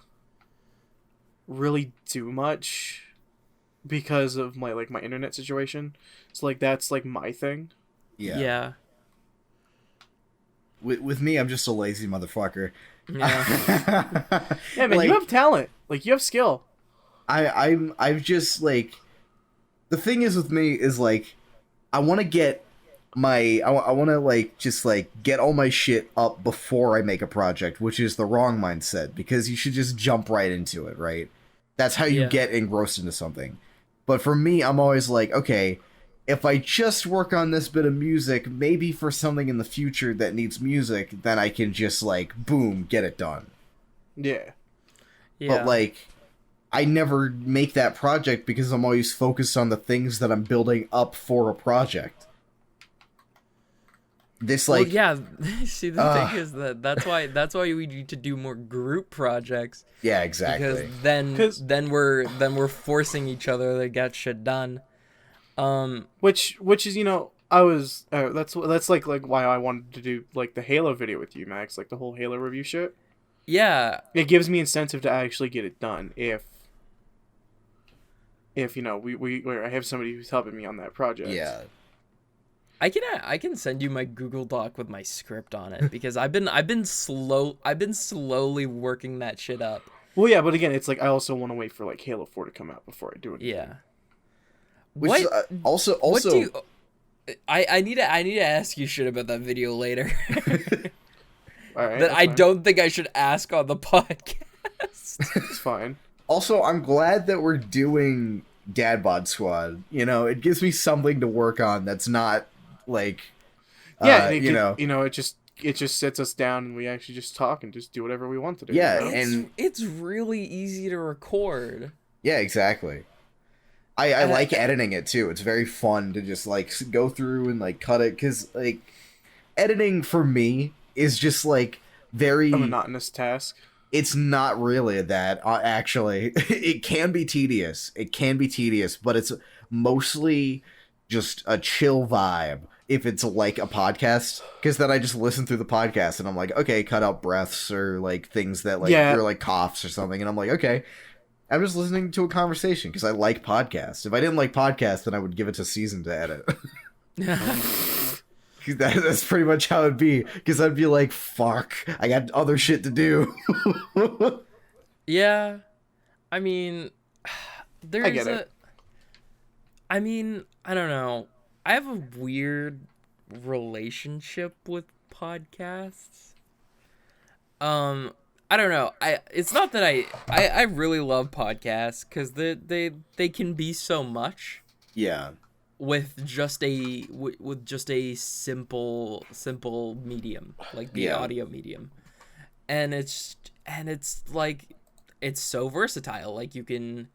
really do much because of my internet situation. So like that's like my thing. Yeah. With me, I'm just a lazy motherfucker. Yeah. Yeah, man, you have talent. Like, you have skill. I've just like, the thing is with me is like, I want to get I want to like just like get all my shit up before I make a project, which is the wrong mindset, because you should just jump right into it, right? That's how you get engrossed into something. But for me, I'm always like, okay, if I just work on this bit of music, maybe for something in the future that needs music, then I can just, like, boom, get it done. Yeah. But, like, I never make that project because I'm always focused on the things that I'm building up for a project. This, like... Well, yeah, see, the thing is that's why we need to do more group projects. Yeah, exactly. Because then we're forcing each other to get shit done. Which is, you know, I was that's like why I wanted to do like the Halo video with you, Max, like the whole Halo review shit. Yeah, it gives me incentive to actually get it done if you know I have somebody who's helping me on that project. Yeah. I can send you my Google Doc with my script on it because I've been slowly working that shit up. Well, yeah, but again, it's like I also want to wait for like Halo 4 to come out before I do it. Yeah. Which also what do you, I need to ask you shit about that video later. All right, that I don't think I should ask on the podcast. It's fine. Also, I'm glad that we're doing DadBod Squad. You know, it gives me something to work on that's not like it just sits us down and we actually just talk and just do whatever we want to do. Yeah, you know? and it's really easy to record. Yeah, exactly. I like editing it too. It's very fun to just like go through and like cut it because like editing for me is just like very a monotonous task. It's not really that, actually. It can be tedious. But it's mostly just a chill vibe if it's like a podcast. Because then I just listen through the podcast and I'm like, okay, cut out breaths or like things that like or like coughs or something. And I'm like, okay, I'm just listening to a conversation because I like podcasts. If I didn't like podcasts, then I would give it to Season to edit. That's pretty much how it'd be, because I'd be like, fuck, I got other shit to do. Yeah. I mean, I mean, I don't know. I have a weird relationship with podcasts. I don't know. It's not that I really love podcasts because they can be so much. Yeah. With just a simple medium like the audio medium, and it's like it's so versatile. Like you can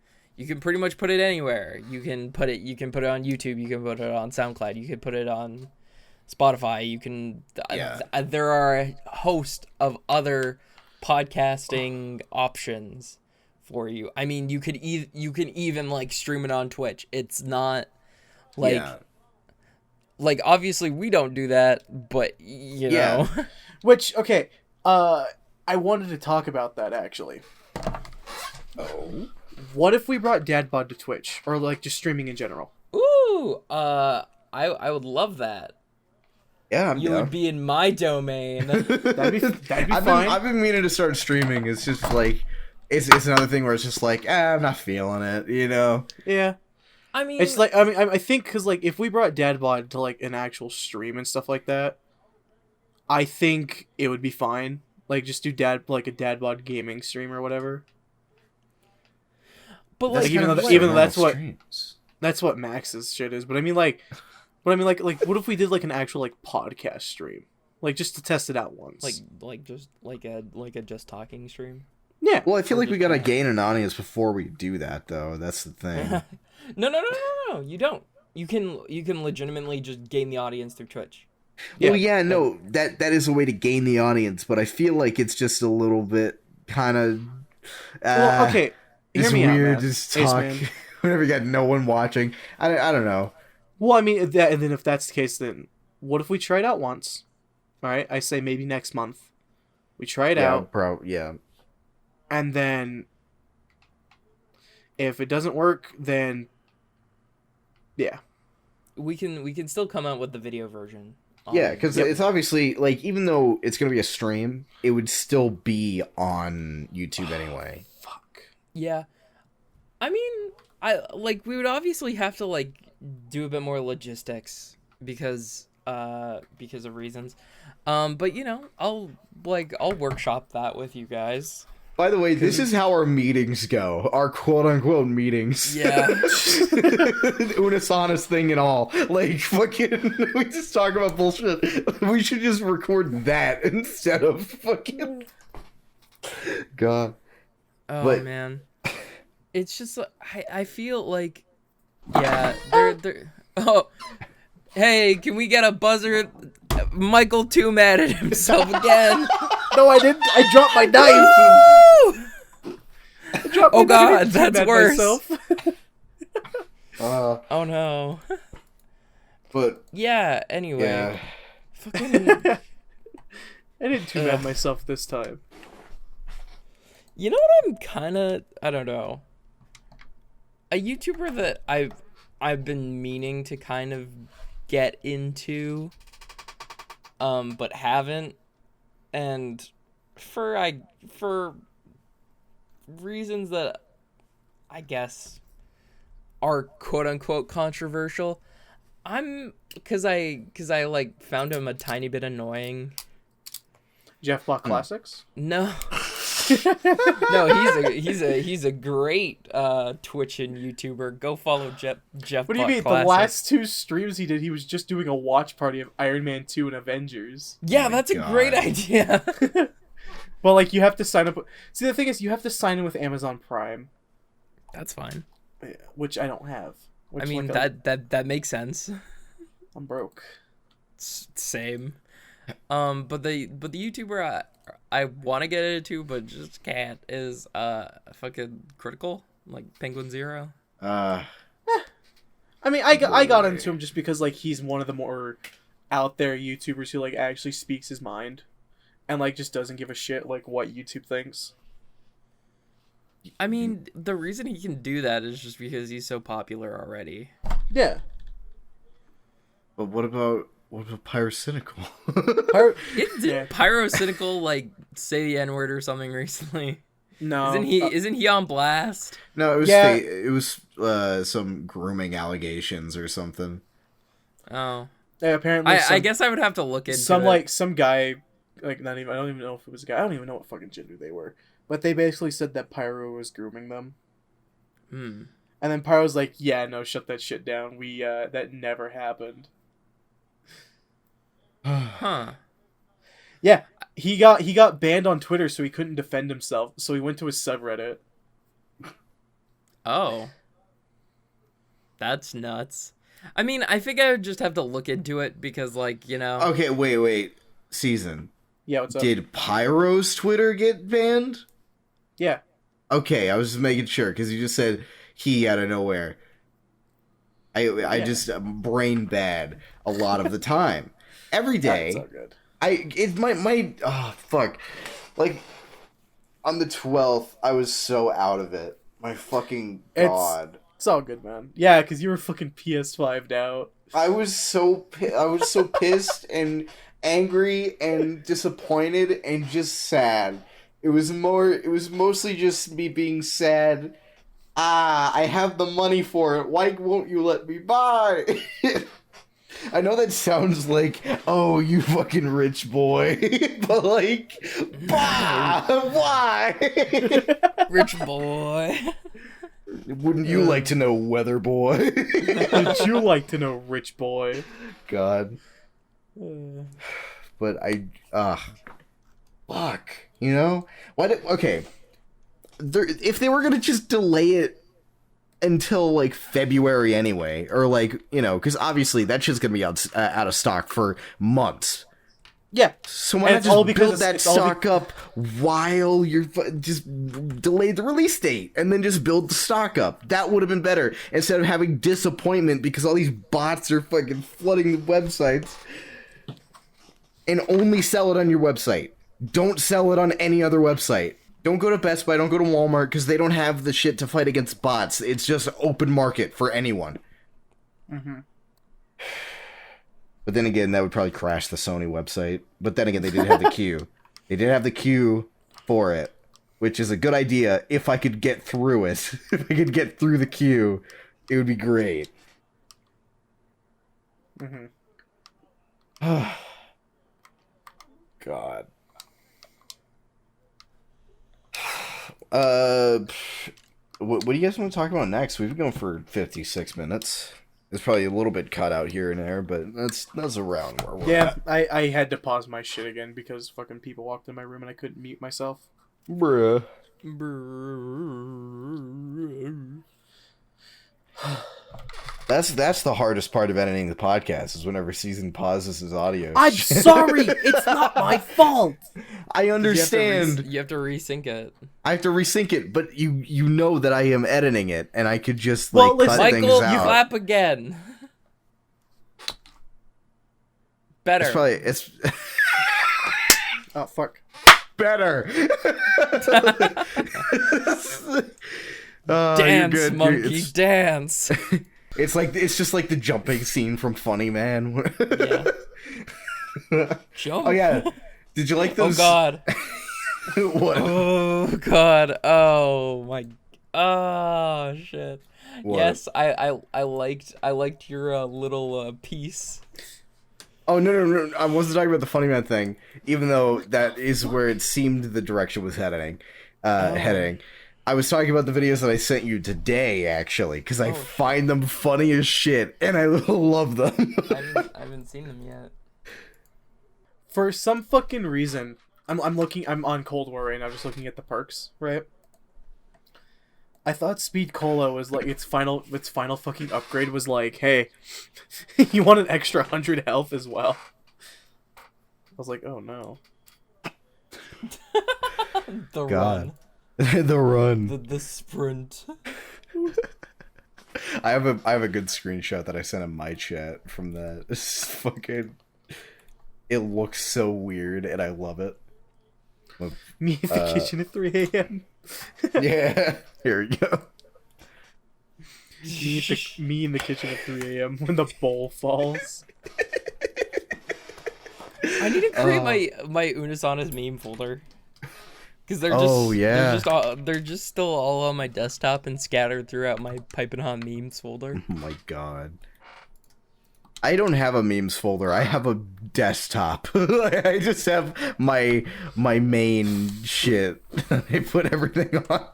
pretty much put it anywhere. You can put it on YouTube. You can put it on SoundCloud. You can put it on Spotify. You can. There are a host of other podcasting options for you. I mean, you can even like stream it on Twitch. It's not. Like obviously we don't do that, but you know. Which okay, I wanted to talk about that actually. Oh. What if we brought DadBod to Twitch or like just streaming in general? Ooh, I would love that. Yeah, I'm you down. would be in my domain. that'd be fine. I've been meaning to start streaming. It's just like it's another thing where it's just like I'm not feeling it, you know. Yeah. I mean, it's like I think because like if we brought DadBod to like an actual stream and stuff like that, I think it would be fine. Like just do a DadBod gaming stream or whatever. But like even though that's what Max's shit is. But I mean like what if we did like an actual like podcast stream, like just to test it out once, like just like a just talking stream. Yeah. Well, I feel like we gotta gain an audience before we do that, though. That's the thing. No. You don't. You can legitimately just gain the audience through Twitch. Well, no, that is a way to gain the audience, but I feel like it's just a little bit kind of. Well, okay. It's Hear me weird out, to just talk whenever you got no one watching. I don't know. Well, I mean, and then if that's the case, then what if we try it out once? All right, I say maybe next month. We try it out. And then, if it doesn't work, then yeah, we can still come out with the video version. Yeah, because it's obviously like even though it's gonna be a stream, it would still be on YouTube anyway. Fuck. Yeah, I mean, we would obviously have to like do a bit more logistics because of reasons. But you know, I'll workshop that with you guys. By the way, this is how our meetings go. Our quote-unquote meetings. Yeah. Unus Annus thing and all. Like, fucking, we just talk about bullshit. We should just record that instead of fucking... God. Oh, man. It's just, I feel like, yeah, they're... Oh, hey, can we get a buzzer? Michael too mad at himself again. No, I didn't. I dropped my knife. Oh God, that's worse. Oh no. But yeah. Anyway. Yeah. Fucking. I didn't too mad myself this time. You know what I'm kind of... I don't know. A YouTuber that I've been meaning to kind of get into, but haven't, and for reasons that I guess are quote unquote controversial. Cause I like found him a tiny bit annoying. Jeff Block Classics? No. No, he's a great Twitch and YouTuber. Go follow Jeff. What do you mean? Classics. The last 2 streams he did, he was just doing a watch party of Iron Man 2 and Avengers. Yeah, Oh that's God. a great idea. Well, like, you have to sign up. See, the thing is, you have to sign in with Amazon Prime, That's fine. which I don't have. I mean, that makes sense. I'm broke. Same. But the YouTuber I want to get into but just can't is fucking Critical, like Penguin Zero. I mean, I got into him just because, like, he's one of the more out there YouTubers who, like, actually speaks his mind and, like, just doesn't give a shit, like, what YouTube thinks. I mean, the reason he can do that is just because he's so popular already. Yeah. But what about Pyrocynical? Did Pyrocynical like say the N-word or something recently? No. Isn't he on blast? No, it was Yeah. it was some grooming allegations or something. Oh. Yeah, apparently I guess I would have to look into some guy, like, not even, I don't even know if it was a guy, I don't even know what fucking gender they were, but they basically said that Pyro was grooming them. And then Pyro's like, yeah, no, shut that shit down, we that never happened. Huh. Yeah, he got banned on Twitter, so he couldn't defend himself, so he went to his subreddit. Oh. That's nuts. I mean, I think I would just have to look into it because, like, you know... Okay, wait. Season. Yeah, what's up? Did Pyro's Twitter get banned? Yeah. Okay, I was just making sure, because you just said he out of nowhere. I just brain bad a lot of the time. Every day. That's all good. Oh, fuck. Like, on the 12th, I was so out of it. My fucking God. It's all good, man. Yeah, because you were fucking PS5'd out. I was so pissed and angry and disappointed and just sad. It was mostly just me being sad. I have the money for it. Why won't you let me buy? I know that sounds like, oh, you fucking rich boy. But, like, why? Rich boy. Wouldn't you like to know, weather boy? Would you like to know, rich boy? God. But fuck. You know? If they were gonna just delay it until, like, February anyway, or, like, you know, because obviously that shit's gonna be out of stock for months. Yeah. So why not just build that stock up while you're just delay the release date and then just build the stock up? That would have been better instead of having disappointment because all these bots are fucking flooding the websites. And only sell it on your website. Don't sell it on any other website. Don't go to Best Buy, don't go to Walmart, because they don't have the shit to fight against bots. It's just open market for anyone. Mm-hmm. But then again, that would probably crash the Sony website. But then again, they did have the queue. They did have the queue for it, which is a good idea if I could get through it. If I could get through the queue, it would be great. Mm-hmm. God. What do you guys want to talk about next? We've been going for 56 minutes. There's probably a little bit cut out here and there, but that's around where we're at. I had to pause my shit again because fucking people walked in my room and I couldn't mute myself. Bruh. That's the hardest part of editing the podcast is whenever Season pauses his audio. I'm sorry, it's not my fault. I understand. You have to resync it. I have to resync it, but you know that I am editing it, and I could just Well, cut things Michael, out. you clap again. Better. It's Oh fuck. better. Dance, you're good. monkey, dance. It's just like the jumping scene from Funny Man. Yeah. Jump. Oh yeah. Did you like those? Oh god. What? Oh god. Oh my. Oh shit. What? Yes, I liked your little piece. Oh no! I wasn't talking about the Funny Man thing, even though that is where it seemed the direction was heading. Heading. I was talking about the videos that I sent you today, actually, because I find them funny as shit, and I love them. I haven't seen them yet. For some fucking reason, I'm on Cold War right now, just looking at the perks, right? I thought Speed Cola was like its final fucking upgrade was like, hey, you want an extra 100 health as well. I was like, oh no. The God. run. The run. The sprint. I have a good screenshot that I sent in my chat from that. This is fucking. It looks so weird, and I love it. Me in the kitchen at 3 a.m. Yeah, here we go. Me in the kitchen at 3 a.m. when the bowl falls. I need to create my Unus Annus meme folder. Because they're just still all on my desktop and scattered throughout my Piping Hot memes folder. Oh my god. I don't have a memes folder. I have a desktop. I just have my main shit. I put everything on.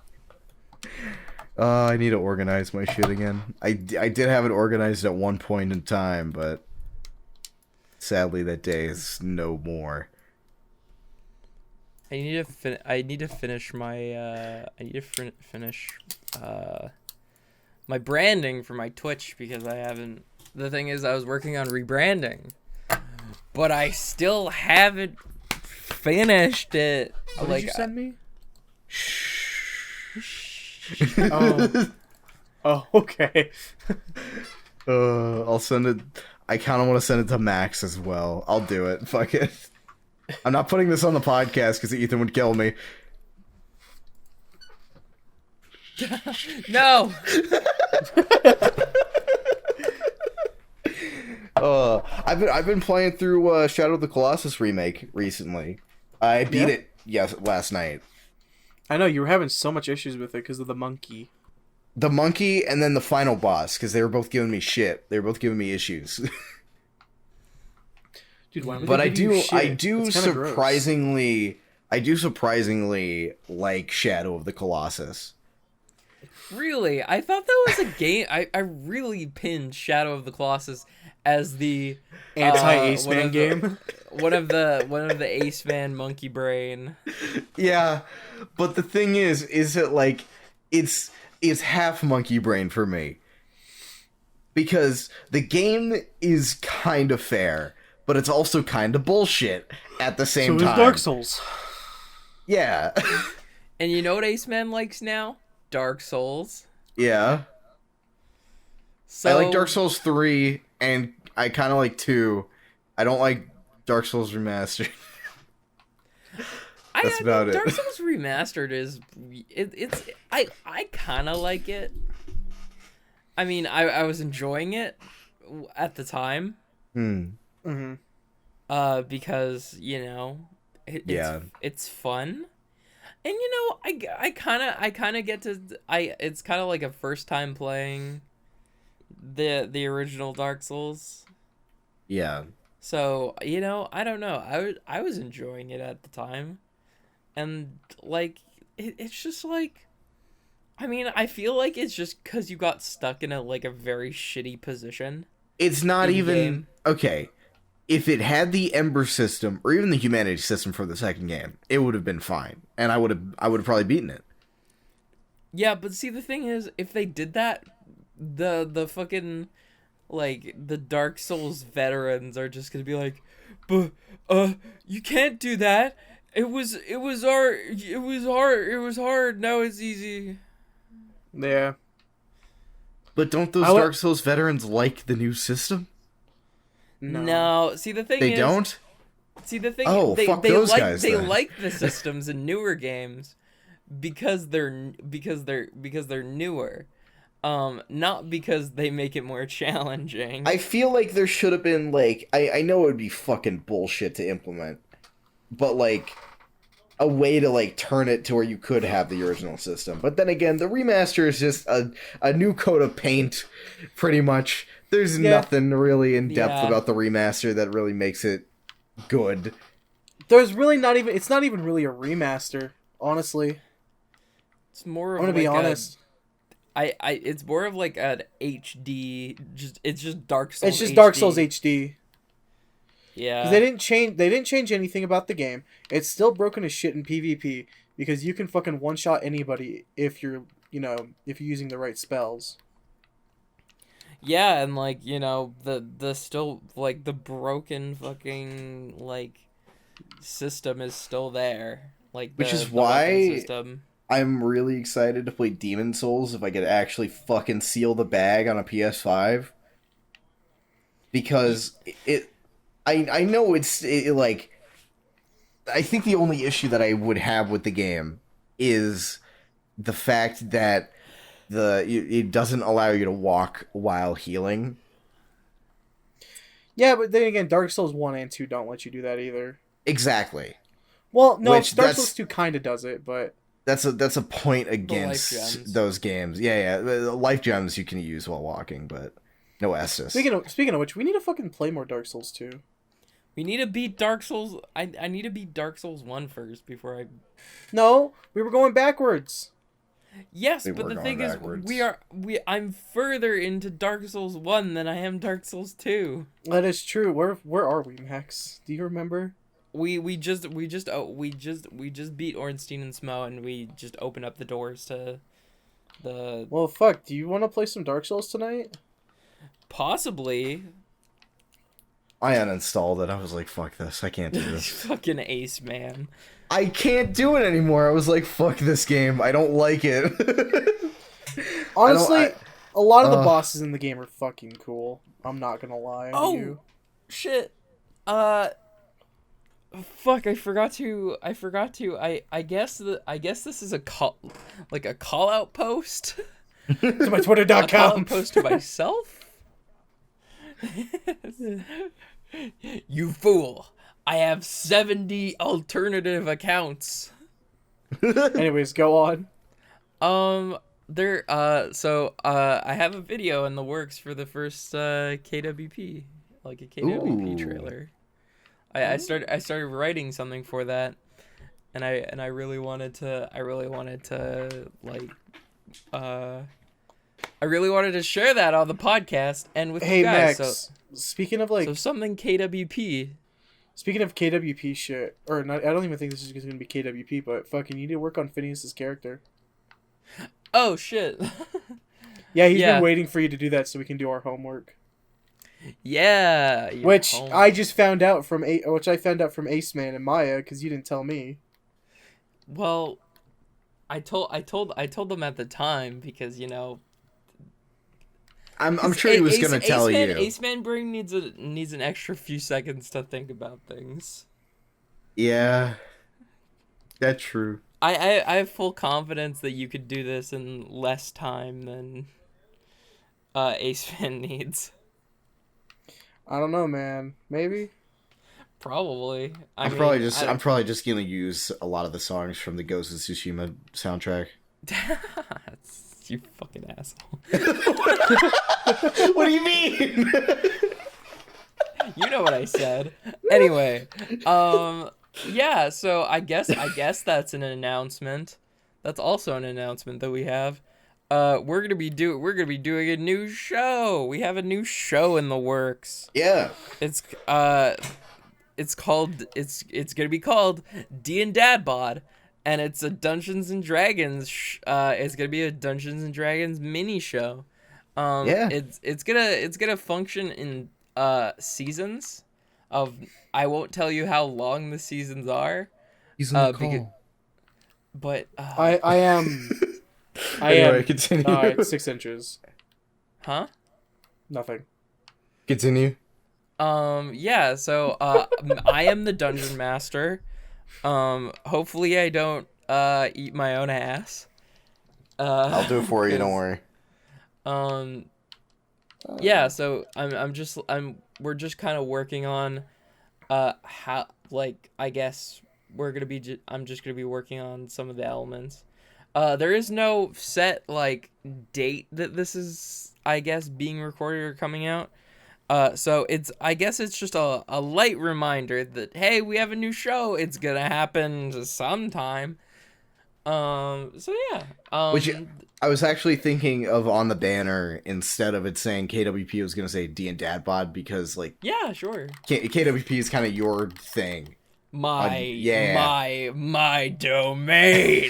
I need to organize my shit again. I did have it organized at one point in time, but sadly that day is no more. I need to finish my my branding for my Twitch because I haven't. The thing is, I was working on rebranding, but I still haven't finished it. What like, did you send me? Oh, okay. I'll send it. I kind of want to send it to Max as well. I'll do it. Fuck it. I'm not putting this on the podcast because Ethan would kill me. No. I've been playing through Shadow of the Colossus remake recently. I beat it last night. I know you were having so much issues with it because of the monkey. The monkey and then the final boss because they were both giving me shit. They were both giving me issues. Dude, why would But they I give you shit? do That's kinda gross. surprisingly like Shadow of the Colossus. Really? I thought that was a game. I really pinned Shadow of the Colossus as the Anti-Ace one Man of game. one of the Ace Man monkey brain. Yeah, but the thing is that like it's half monkey brain for me because the game is kind of fair, but it's also kind of bullshit at the same So time. is Dark Souls. Yeah. And you know what Ace Man likes now? Dark Souls. Yeah. So I like Dark Souls 3 and I kind of like 2. I don't like Dark Souls Remastered. That's about it. Dark Souls Remastered is it's I kind of like it. I mean, I was enjoying it at the time. Mm-hmm. Because it's fun. And I kind of get to it's kind of like a first time playing the original Dark Souls. Yeah. So, I don't know. I was enjoying it at the time. And like it's just like, I mean, I feel like it's just because you got stuck in a very shitty position. It's not even in-game. okay. If it had the Ember system or even the humanity system for the second game, it would have been fine, and I would have probably beaten it. Yeah, but see, the thing is, if they did that, the fucking, like, the Dark Souls veterans are just gonna be like, but you can't do that. It was hard. Now it's easy. Yeah. But don't those Dark Souls veterans like the new system? No. See, the thing they is, don't. See, the thing. Oh, they, fuck they those like guys. they then. like the systems in newer games because they're newer. Not because they make it more challenging. I feel like there should have been, like, I know it would be fucking bullshit to implement, but, like, a way to, like, turn it to where you could have the original system. But then again, the remaster is just a new coat of paint, pretty much. There's nothing really in depth about the remaster that really makes it good. There's really it's not even really a remaster, honestly. It's more of I'm gonna be honest. It's more of like an HD. It's just Dark Souls. It's just HD. Dark Souls HD. Yeah. 'Cause they didn't change anything about the game. It's still broken as shit in PvP because you can fucking one shot anybody if you're using the right spells. Yeah, and like, the still, like, the broken fucking, like, system is still there. Like, which is the why weapon system. I'm really excited to play Demon Souls if I could actually fucking seal the bag on a PS5. Because I know it's like, I think the only issue that I would have with the game is the fact that it doesn't allow you to walk while healing. Yeah, but then again, Dark Souls 1 and 2 don't let you do that either. Exactly. Well, no, Dark Souls 2 kind of does it, but that's a point against those games. Yeah, life gems you can use while walking, but no Estus. Speaking of which, we need to fucking play more Dark Souls 2. We need to beat Dark Souls. I need to beat Dark Souls 1 first before I. No, we were going backwards. Yes, but the thing backwards. is, I'm further into Dark Souls 1 than I am Dark Souls 2. That is true. Where are we, Max? Do you remember? We just beat Ornstein and Smo, and we just opened up the doors to the. Well, fuck. Do you want to play some Dark Souls tonight? Possibly. I uninstalled it. I was like, fuck this. I can't do this. Fucking ace, man. I can't do it anymore. I was like, fuck this game. I don't like it. Honestly, a lot of the bosses in the game are fucking cool. I'm not gonna lie to you. Shit. Fuck, I forgot to I guess this is a call out post to my twitter.com. A call out post to myself. You fool. I have 70 alternative accounts. Anyways, go on. I have a video in the works for the first KWP, like a KWP trailer. I started writing something for that, and I really wanted to share that on the podcast and with you guys. Max, speaking of like something KWP. Speaking of KWP shit, or not, I don't even think this is going to be KWP, but fucking, you need to work on Phineas's character. Oh shit. Yeah, he's been waiting for you to do that so we can do our homework. Yeah. Which I just found out from Ace Man and Maya because you didn't tell me. Well, I told them at the time because I'm sure he was going to tell you. Ace Man brain needs an extra few seconds to think about things. Yeah, that's true. I have full confidence that you could do this in less time than Ace Man needs. I don't know, man. Maybe. Probably. I'm probably just going to use a lot of the songs from the Ghost of Tsushima soundtrack. You fucking asshole. What do you mean? You know what I said. Anyway, yeah, so I guess that's an announcement. That's also an announcement that we have. We're gonna be doing a new show. We have a new show in the works. Yeah. It's gonna be called D and DadBod, and it's a Dungeons and Dragons. It's gonna be a Dungeons and Dragons mini show. Yeah. It's gonna function in seasons. I won't tell you how long the seasons are. He's in the call. But I am. Anyway, continue. It's 6 inches. Huh? Nothing. Continue. Yeah, so I am the dungeon master. Hopefully I don't eat my own ass. I'll do it for you, don't worry. Yeah, so we're just kind of working on how, like, I guess I'm just gonna be working on some of the elements. There is no set like date that this is, I guess, being recorded or coming out. So I guess it's just a light reminder that, hey, we have a new show. It's gonna happen sometime. So yeah. Which I was actually thinking of on the banner, instead of it saying KWP, I was gonna say D and DadBod, because like, yeah, sure. KWP is kind of your thing. My domain.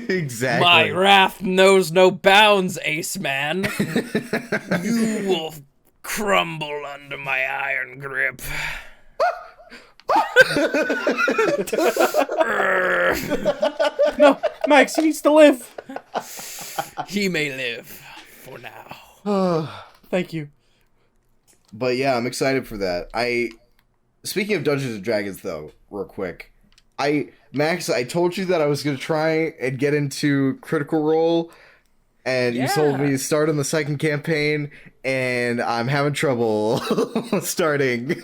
Exactly. My wrath knows no bounds, Ace Man. You will crumble under my iron grip. No, Max, he needs to live. He may live for now. Thank you. But yeah, I'm excited for that. Speaking of Dungeons and Dragons, though, real quick, Max, I told you that I was gonna try and get into Critical Role, and you told me to start on the second campaign, and I'm having trouble starting.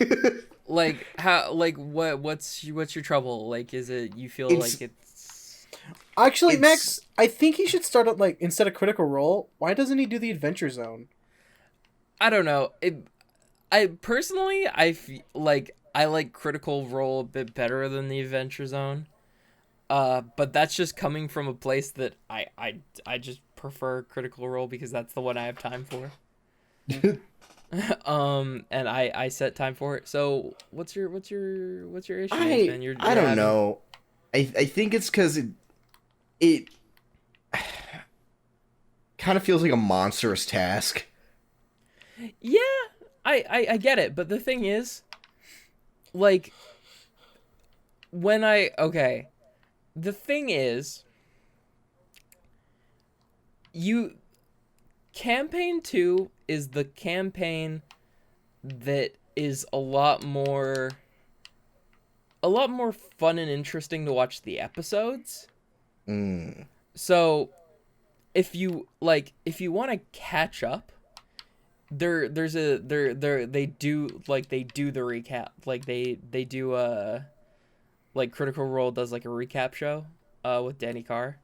Like how? Like what's your trouble? Like, is it you feel like it's? Actually, Max, I think he should start at, like, instead of Critical Role, why doesn't he do the Adventure Zone? I don't know. I personally, I like Critical Role a bit better than the Adventure Zone. But that's just coming from a place that I just prefer Critical Role because that's the one I have time for. And I set time for it. So what's your issue, man? I don't know. I think it's because it kind of feels like a monstrous task. Yeah, I get it, but the thing is, like, the thing is, campaign 2 is the campaign that is a lot more fun and interesting to watch the episodes. So if you want to catch up, they do the recap, like they do like Critical Role does like a recap show with Danny Carr,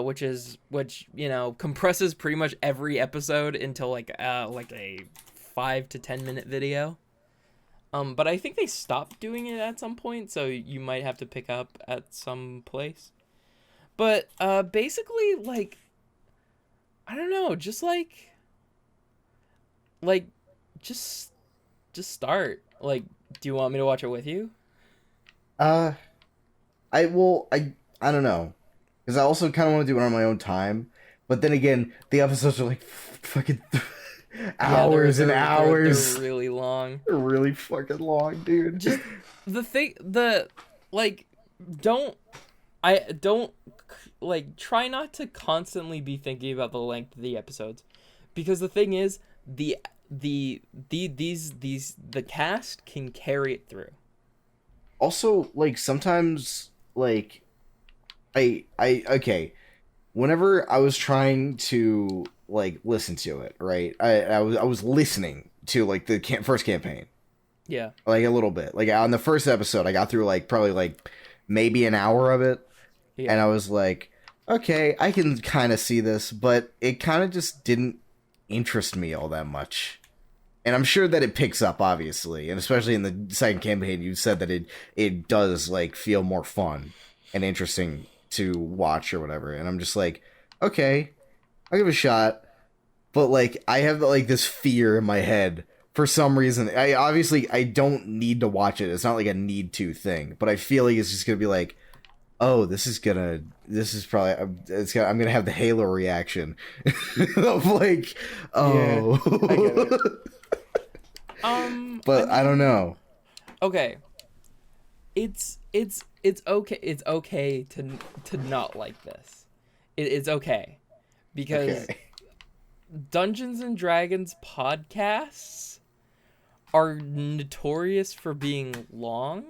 which compresses pretty much every episode into like a 5 to 10 minute video. But I think they stopped doing it at some point, so you might have to pick up at some place. But basically, like, I don't know, just just start. Like, do you want me to watch it with you? I don't know, because I also kind of want to do it on my own time. But then again, the episodes are like fucking hours and hours. They're really long. They're really fucking long, dude. Just try not to constantly be thinking about the length of the episodes, because the thing is, the cast can carry it through. Also, like, sometimes, like, whenever I was trying to, like, listen to it, right, I was listening to, like, the first campaign. Yeah. Like, a little bit. Like, on the first episode, I got through, like, probably, like, maybe an hour of it. Yeah. And I was like, okay, I can kind of see this, but it kind of just didn't interest me all that much. And I'm sure that it picks up, obviously, and especially in the second campaign, you said that it does, like, feel more fun and interesting to watch or whatever, and I'm just like, okay, I'll give it a shot. But like, I have like this fear in my head for some reason. I don't need to watch it. It's not like a need to thing, but I feel like it's just gonna be like, oh, this is probably, I'm gonna have the Halo reaction of like, oh, Yeah, I get it. But I don't know. Okay. It's okay. It's okay to not like this. It's okay because Okay. Dungeons and Dragons podcasts are notorious for being long.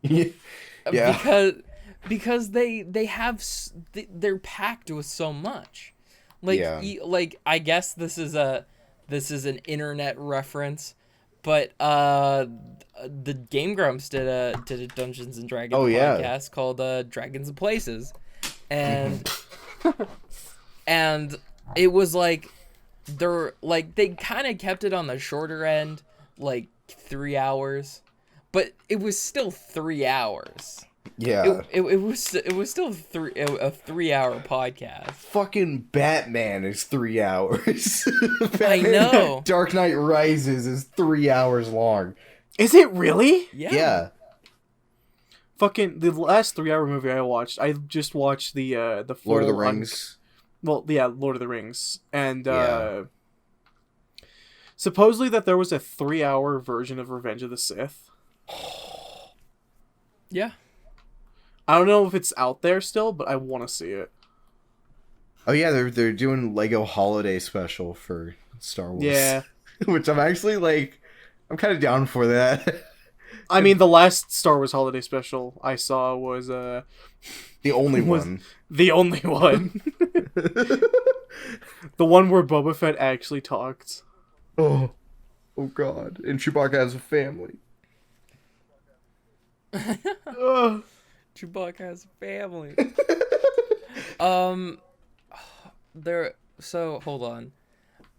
Yeah. Because they have they're packed with so much. Like like I guess this is an internet reference, but the Game Grumps did a Dungeons and Dragons podcast called Dragons and Places, and and it was like they kind of kept it on the shorter end, like 3 hours, but it was still 3 hours. Yeah. It was still a 3-hour podcast. Fucking Batman is 3 hours. I know. Dark Knight Rises is 3 hours long. Is it really? Yeah. Fucking the last 3-hour movie I watched. I just watched the full Lord of the Rings. Lord of the Rings, and supposedly that there was a 3-hour version of Revenge of the Sith. Yeah. I don't know if it's out there still, but I want to see it. Oh yeah, they're doing Lego Holiday Special for Star Wars. Yeah. Which I'm actually like, I'm kind of down for that. I mean, the last Star Wars Holiday Special I saw was the only one. The only one. The one where Boba Fett actually talked. Oh God! And Chewbacca has a family. Chewbacca has a family. So hold on.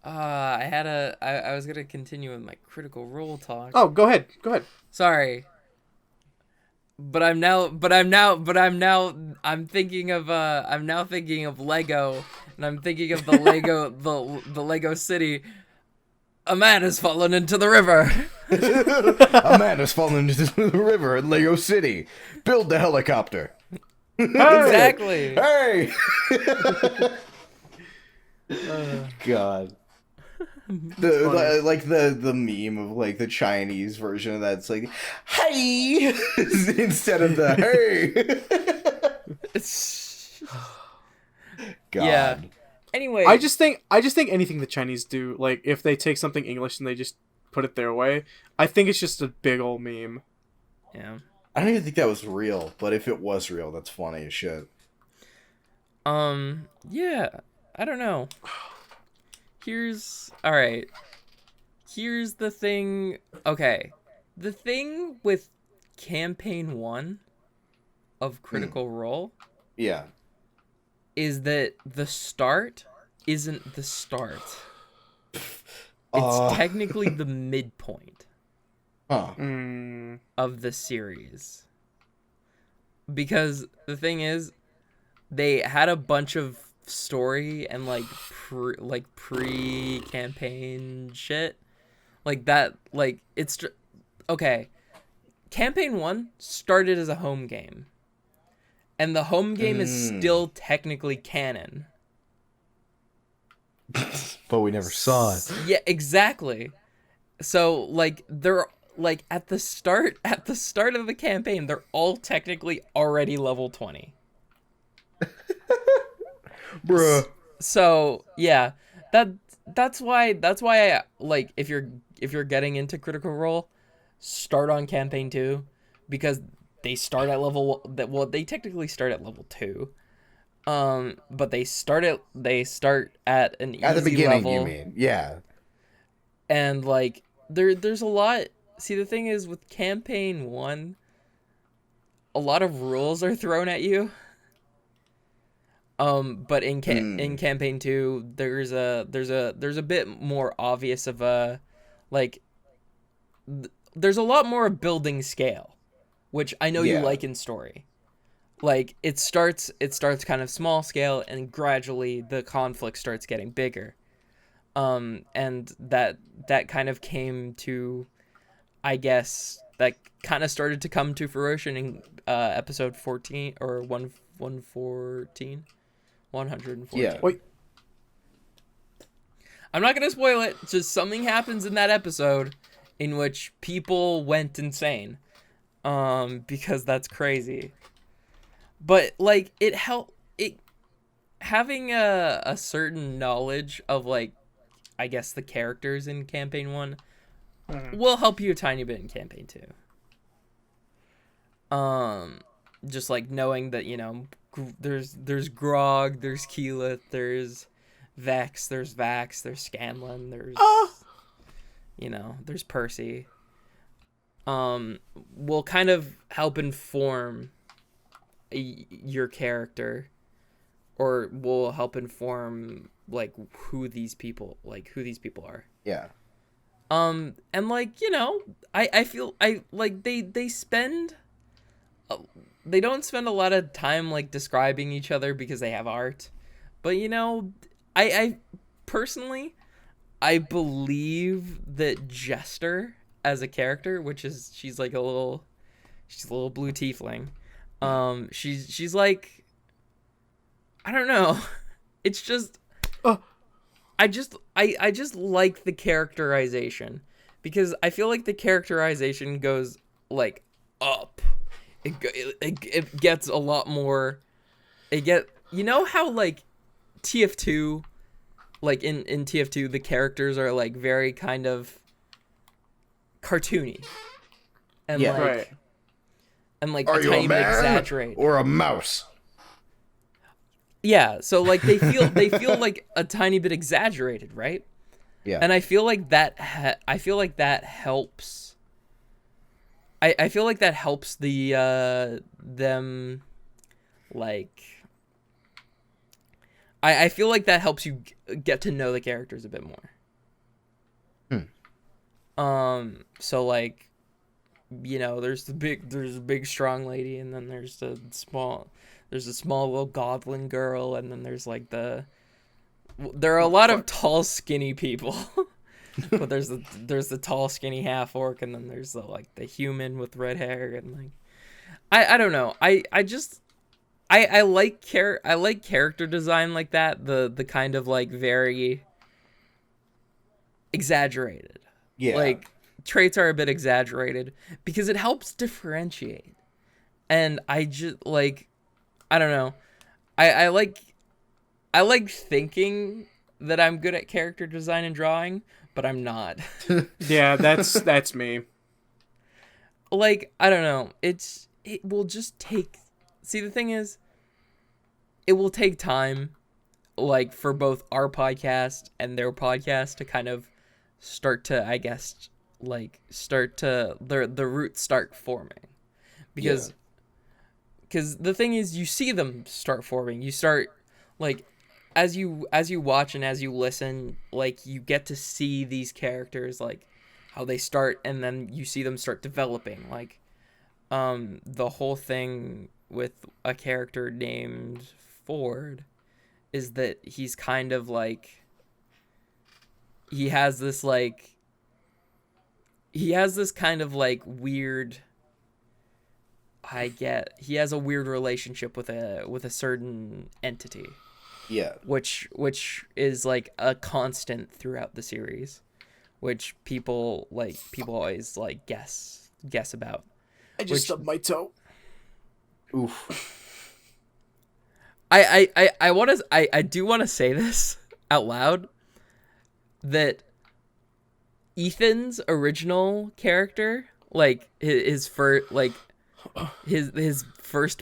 I was gonna continue with my Critical Role talk. Oh, go ahead. Sorry. I'm thinking of Lego, and I'm thinking of the Lego city. A man has fallen into the river. A man has fallen into the river in Lego City. Build the helicopter. Exactly. Hey! God. The meme of like the Chinese version of that's like, hey, instead of the hey. God. Yeah. Anyway, I just think anything the Chinese do, like if they take something English and they just put it their way, I think it's just a big old meme. Yeah. I don't even think that was real, but if it was real, that's funny as shit. Yeah. I don't know. Here's the thing. Okay. The thing with campaign 1 of Critical Role is that the start isn't the start. It's technically the midpoint of the series. Because the thing is, they had a bunch of story and pre-campaign shit like that. Like it's okay. Campaign 1 started as a home game, and the home game is still technically canon. But we never saw it. Yeah, exactly. So like they're like at the start of the campaign, they're all technically already level 20. Bruh. So yeah, that's why I, like if you're getting into Critical Role, start on campaign 2, because they start at they technically start at level 2. But they start at an easy At the beginning, level. you mean? Yeah. And like there's a lot. See, the thing is with campaign 1, a lot of rules are thrown at you. But in campaign 2, there's a bit more obvious of a like there's a lot more building scale, which I know you like in story. like it starts kind of small scale, and gradually the conflict starts getting bigger. And that kind of came to, I guess, that kind of started to come to fruition in episode 14 or 114. Yeah. Wait. I'm not gonna spoil it. Just something happens in that episode in which people went insane, because that's crazy. But like it having a certain knowledge of, like, I guess the characters in campaign 1 will help you a tiny bit in campaign 2. Just like knowing that, you know, there's Grog, there's Keyleth, there's Vex, there's Vax, there's Scanlan, there's you know, there's Percy. Will kind of help inform your character, or will help inform like who these people are. Yeah. And like, you know, I feel they don't spend a lot of time like describing each other because they have art. But, you know, I personally, I believe that Jester as a character, which is, she's a little blue tiefling. She's like, I don't know. It's just, I just like the characterization, because I feel like the characterization goes like up. It gets a lot more. You know how like TF2, like in TF2 the characters are like very kind of cartoony, and Yeah. like Right. and like Are a you tiny a bit man exaggerated. or a mouse? Yeah, so like they feel like a tiny bit exaggerated, right? Yeah. And I feel like that helps. I feel like that helps the them, like, I feel like that helps you get to know the characters a bit more. So like, you know, there's a big strong lady, and then there's a small little goblin girl, and then there's like there are a lot of tall skinny people. But there's the tall skinny half orc, and then there's the human with red hair, and like I don't know. I like character design like that, the kind of like very exaggerated. Yeah. Like traits are a bit exaggerated because it helps differentiate. And I just like, I don't know. I like thinking that I'm good at character design and drawing, but I'm not. Yeah, that's me. Like, I don't know. It will just take. See, the thing is, it will take time, like, for both our podcast and their podcast to kind of start to, I guess, like, the roots start forming. Because the thing is, you see them start forming. You start, like, as you watch and as you listen, like, you get to see these characters, like, how they start, and then you see them start developing. Like, the whole thing with a character named Ford is that he's kind of like, he has this kind of like weird, he has a weird relationship with a certain entity. Yeah. Which is like a constant throughout the series, which people always like guess about. I just stubbed my toe. Oof. I do want to say this out loud, that Ethan's original character, like his first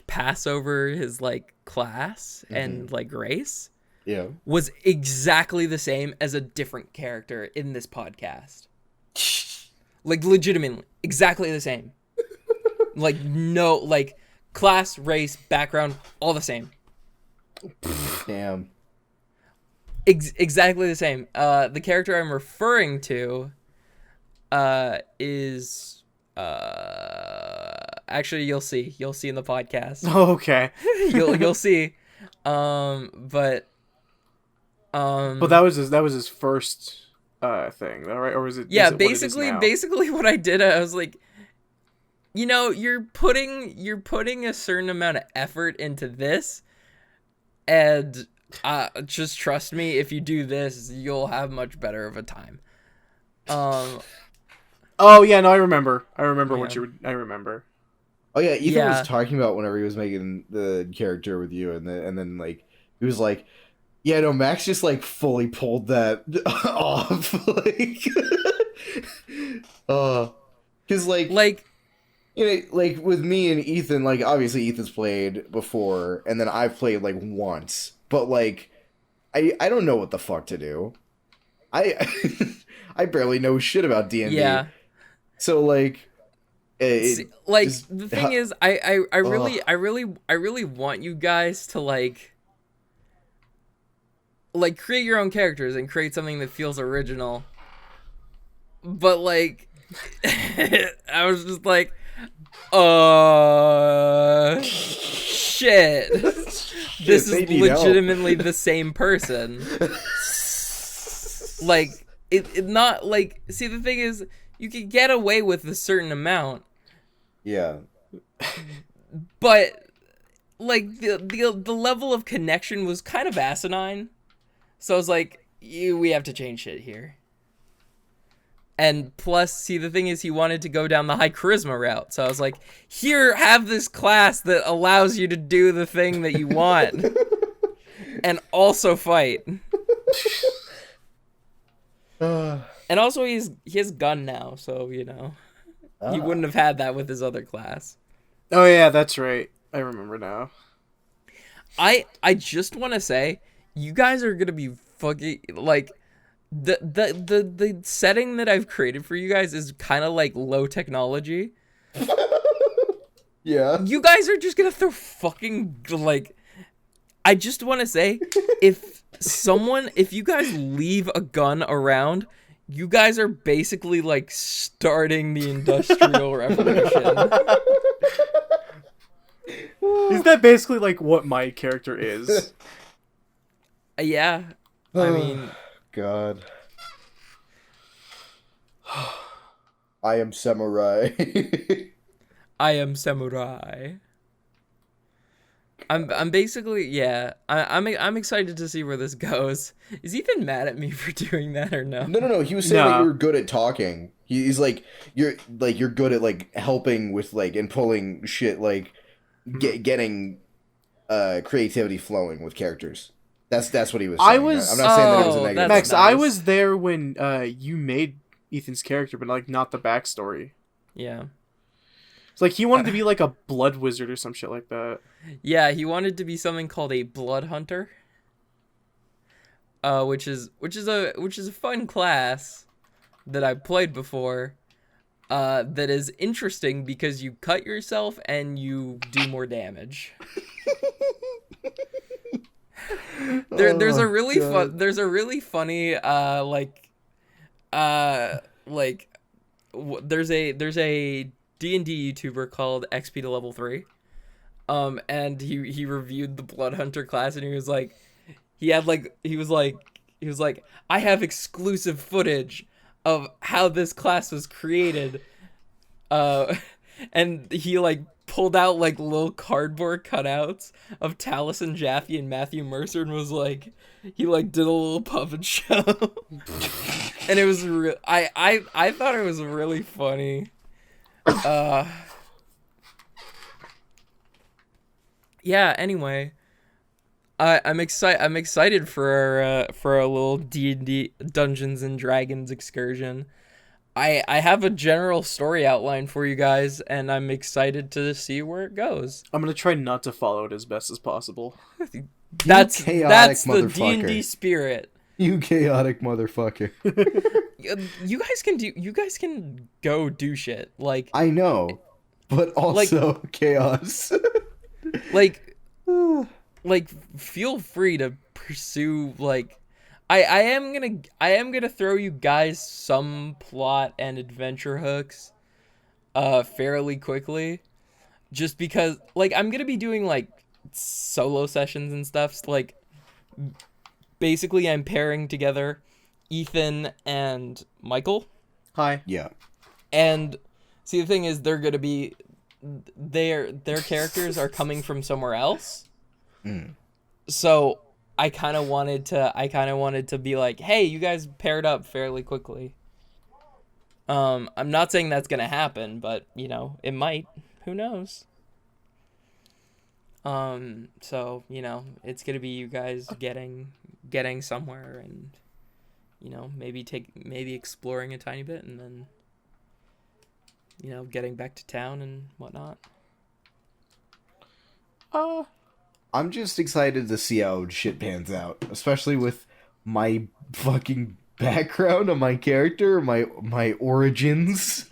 pass over his like class and like race, Yeah. was exactly the same as a different character in this podcast. Like, legitimately exactly the same. Like, no, like, class, race, background, all the same. Damn. Exactly the same. The character I'm referring to is Actually, you'll see in the podcast. Oh, okay. You'll see. But that was his first thing, all right? Or was it? Yeah, is it what it is now? basically what I did, I was like, you're putting a certain amount of effort into this, and just trust me, if you do this, you'll have much better of a time. Oh yeah, no, I remember. I remember what Yeah. you were. I remember. Oh yeah, Ethan Yeah. was talking about whenever he was making the character with you, and then like he was like, "Yeah, no, Max just like fully pulled that off." Because Like, like with me and Ethan, like obviously Ethan's played before, and then I've played like once, but like I don't know what the fuck to do. I I barely know shit about D&D. yeah. So like. See, like is- the thing is, I really want you guys to like create your own characters and create something that feels original. But like, I was just like, shit. This they is need help. legitimately the same person. Like, it not like. See, the thing is, you could get away with a certain amount. Yeah. But like the level of connection was kind of asinine, so I was like, we have to change shit here. And plus, see, the thing is, he wanted to go down the high charisma route, so I was like, here, have this class that allows you to do the thing that you want and also fight. And also, he has gun now, so he wouldn't have had that with his other class. Oh yeah, that's right. I remember now. I just want to say, you guys are gonna be fucking like the setting that I've created for you guys is kind of like low technology. Yeah. You guys are just gonna throw fucking like. I just want to say, if you guys leave a gun around, you guys are basically like starting the Industrial Revolution. Is that basically like what my character is? Yeah, I mean, God. I am samurai. I am samurai. I'm basically, yeah. I'm excited to see where this goes. Is Ethan mad at me for doing that or no? No. He was saying that No. you were good at talking. He's like you're good at like helping with like and pulling shit like getting creativity flowing with characters. That's what he was saying. I was- I'm not saying that it was a Oh, negative. that's Max, I nice. was there when you made Ethan's character, but like not the backstory. Yeah. It's like he wanted to be like a blood wizard or some shit like that. Yeah, he wanted to be something called a blood hunter. Which is a fun class that I've played before. That is interesting because you cut yourself and you do more damage. There's a really funny there's a D&D YouTuber called XP to Level 3. And he reviewed the Blood Hunter class, and he was like, I have exclusive footage of how this class was created. And he like pulled out like little cardboard cutouts of Taliesin Jaffe and Matthew Mercer, and was like, he like did a little puppet show. And it was I thought it was really funny. Yeah, anyway, I'm excited for our little D&D Dungeons and Dragons excursion. I have a general story outline for you guys, and I'm excited to see where it goes. I'm gonna try not to follow it as best as possible. That's chaotic the motherfucker. D&D spirit. You chaotic motherfucker. You guys can go do shit. Like I know, but also chaos. like feel free to pursue like I am gonna throw you guys some plot and adventure hooks fairly quickly. just because, like, I'm gonna be doing like solo sessions and stuff. So, like, basically, I'm pairing together Ethan and Michael. Hi. Yeah. And see, the thing is, they're gonna be their characters are coming from somewhere else. So I kind of wanted to be like, hey, you guys paired up fairly quickly. I'm not saying that's gonna happen, but you know, it might. Who knows? So you know, it's gonna be you guys getting somewhere, and you know, maybe exploring a tiny bit, and then you know, getting back to town and whatnot. I'm just excited to see how shit pans out, especially with my fucking background on my character, my origins.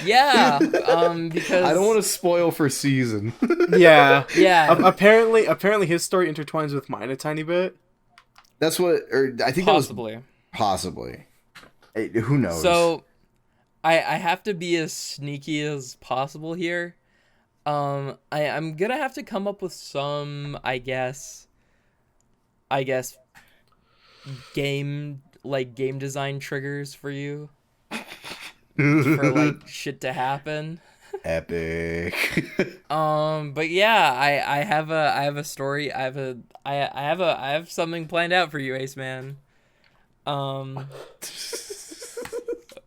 Yeah, because I don't want to spoil for season. Yeah. Yeah. Apparently his story intertwines with mine a tiny bit. That's what, or I think possibly. that was possibly. Who knows? So, I have to be as sneaky as possible here. I'm gonna have to come up with some, I guess, game design triggers for you. For like shit to happen. Epic. But yeah, I have a story. I have something planned out for you, Ace Man.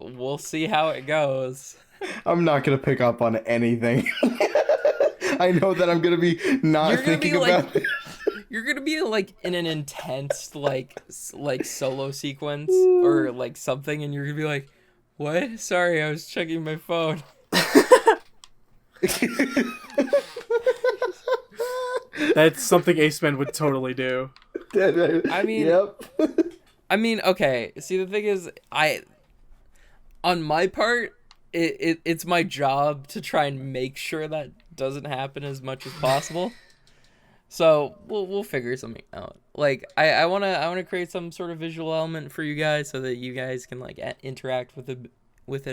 We'll see how it goes. I'm not gonna pick up on anything. I know that I'm gonna be not thinking about it. You're gonna be like in an intense like solo sequence or like something, and you're gonna be like, "What? Sorry, I was checking my phone." That's something Ace Man would totally do. I mean, yep. I mean, okay. See, the thing is, on my part, it's my job to try and make sure that doesn't happen as much as possible. So we'll figure something out. Like I wanna create some sort of visual element for you guys so that you guys can like interact with it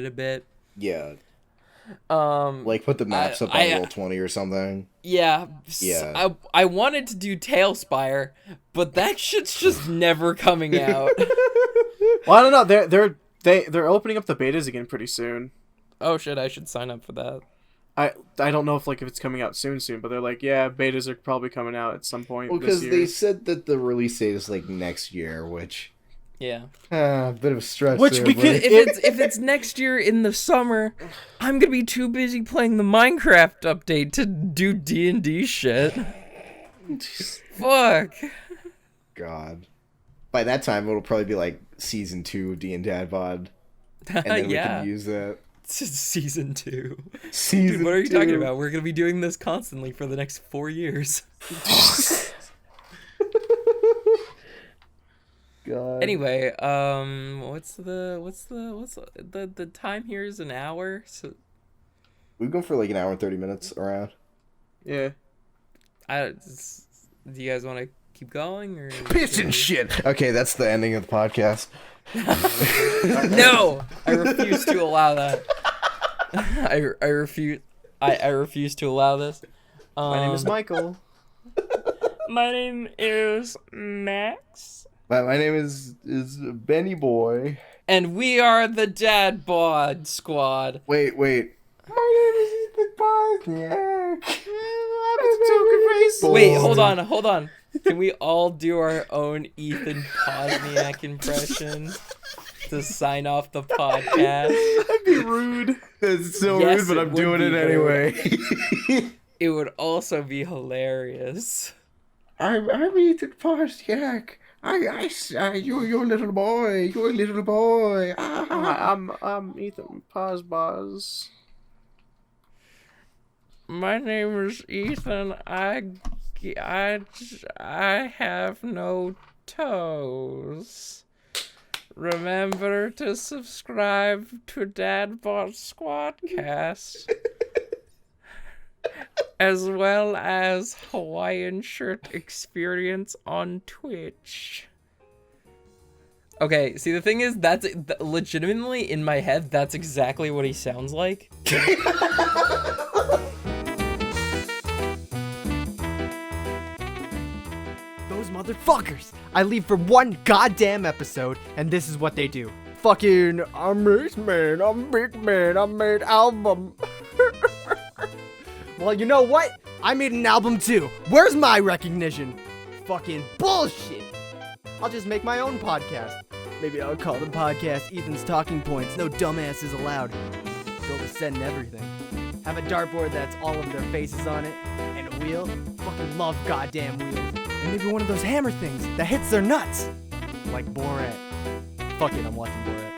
a bit. Yeah. Like put the maps up on Roll20 or something. Yeah. Yeah. I wanted to do Tailspire, but that shit's just never coming out. Well, I don't know. They're opening up the betas again pretty soon. Oh shit! I should sign up for that. I don't know if it's coming out soon, but they're like, yeah, betas are probably coming out at some point. Well, because they said that the release date is like next year, which yeah, a bit of a stretch. Which there, we but... could if it's next year in the summer, I'm gonna be too busy playing the Minecraft update to do D&D shit. Fuck. God. By that time, it'll probably be like season 2 of DadBod, and then we can use that. Season 2. Season Dude, what are you 2. talking about? We're gonna be doing this constantly for the next 4 years. God. Anyway, what's the time here is an hour. So We've gone for like an hour and 30 minutes around. Yeah. do you guys want to keep going or Piss and shit. Okay, that's the ending of the podcast. No, I refuse to allow that. I refuse to allow this. My name is Michael. My name is Max. My name is Benny Boy. And we are the Dad Squad. Wait. My name is Ethan Bosniak. Wait, hold on. Can we all do our own Ethan Posniak impression to sign off the podcast? That'd be rude. It's so Yes, rude, but it I'm would doing be it anyway. It would also be hilarious. I'm Ethan Bosniak. You're a little boy. You're a little boy. I'm Ethan Pazbaz. My name is Ethan. I have no toes. Remember to subscribe to DadBodSquadCast. As well as Hawaiian Shirt Experience on Twitch. Okay, see, the thing is, that's legitimately in my head, that's exactly what he sounds like. Those motherfuckers! I leave for one goddamn episode, and this is what they do. Fucking, I'm Mix Man, I'm Big Man, I made album. Well, you know what? I made an album too. Where's my recognition? Fucking bullshit. I'll just make my own podcast. Maybe I'll call the podcast Ethan's Talking Points. No dumbasses allowed. Build a set and everything. Have a dartboard that's all of their faces on it. And a wheel. Fucking love goddamn wheels. And maybe one of those hammer things that hits their nuts. Like Borat. Fuck it, I'm watching Borat.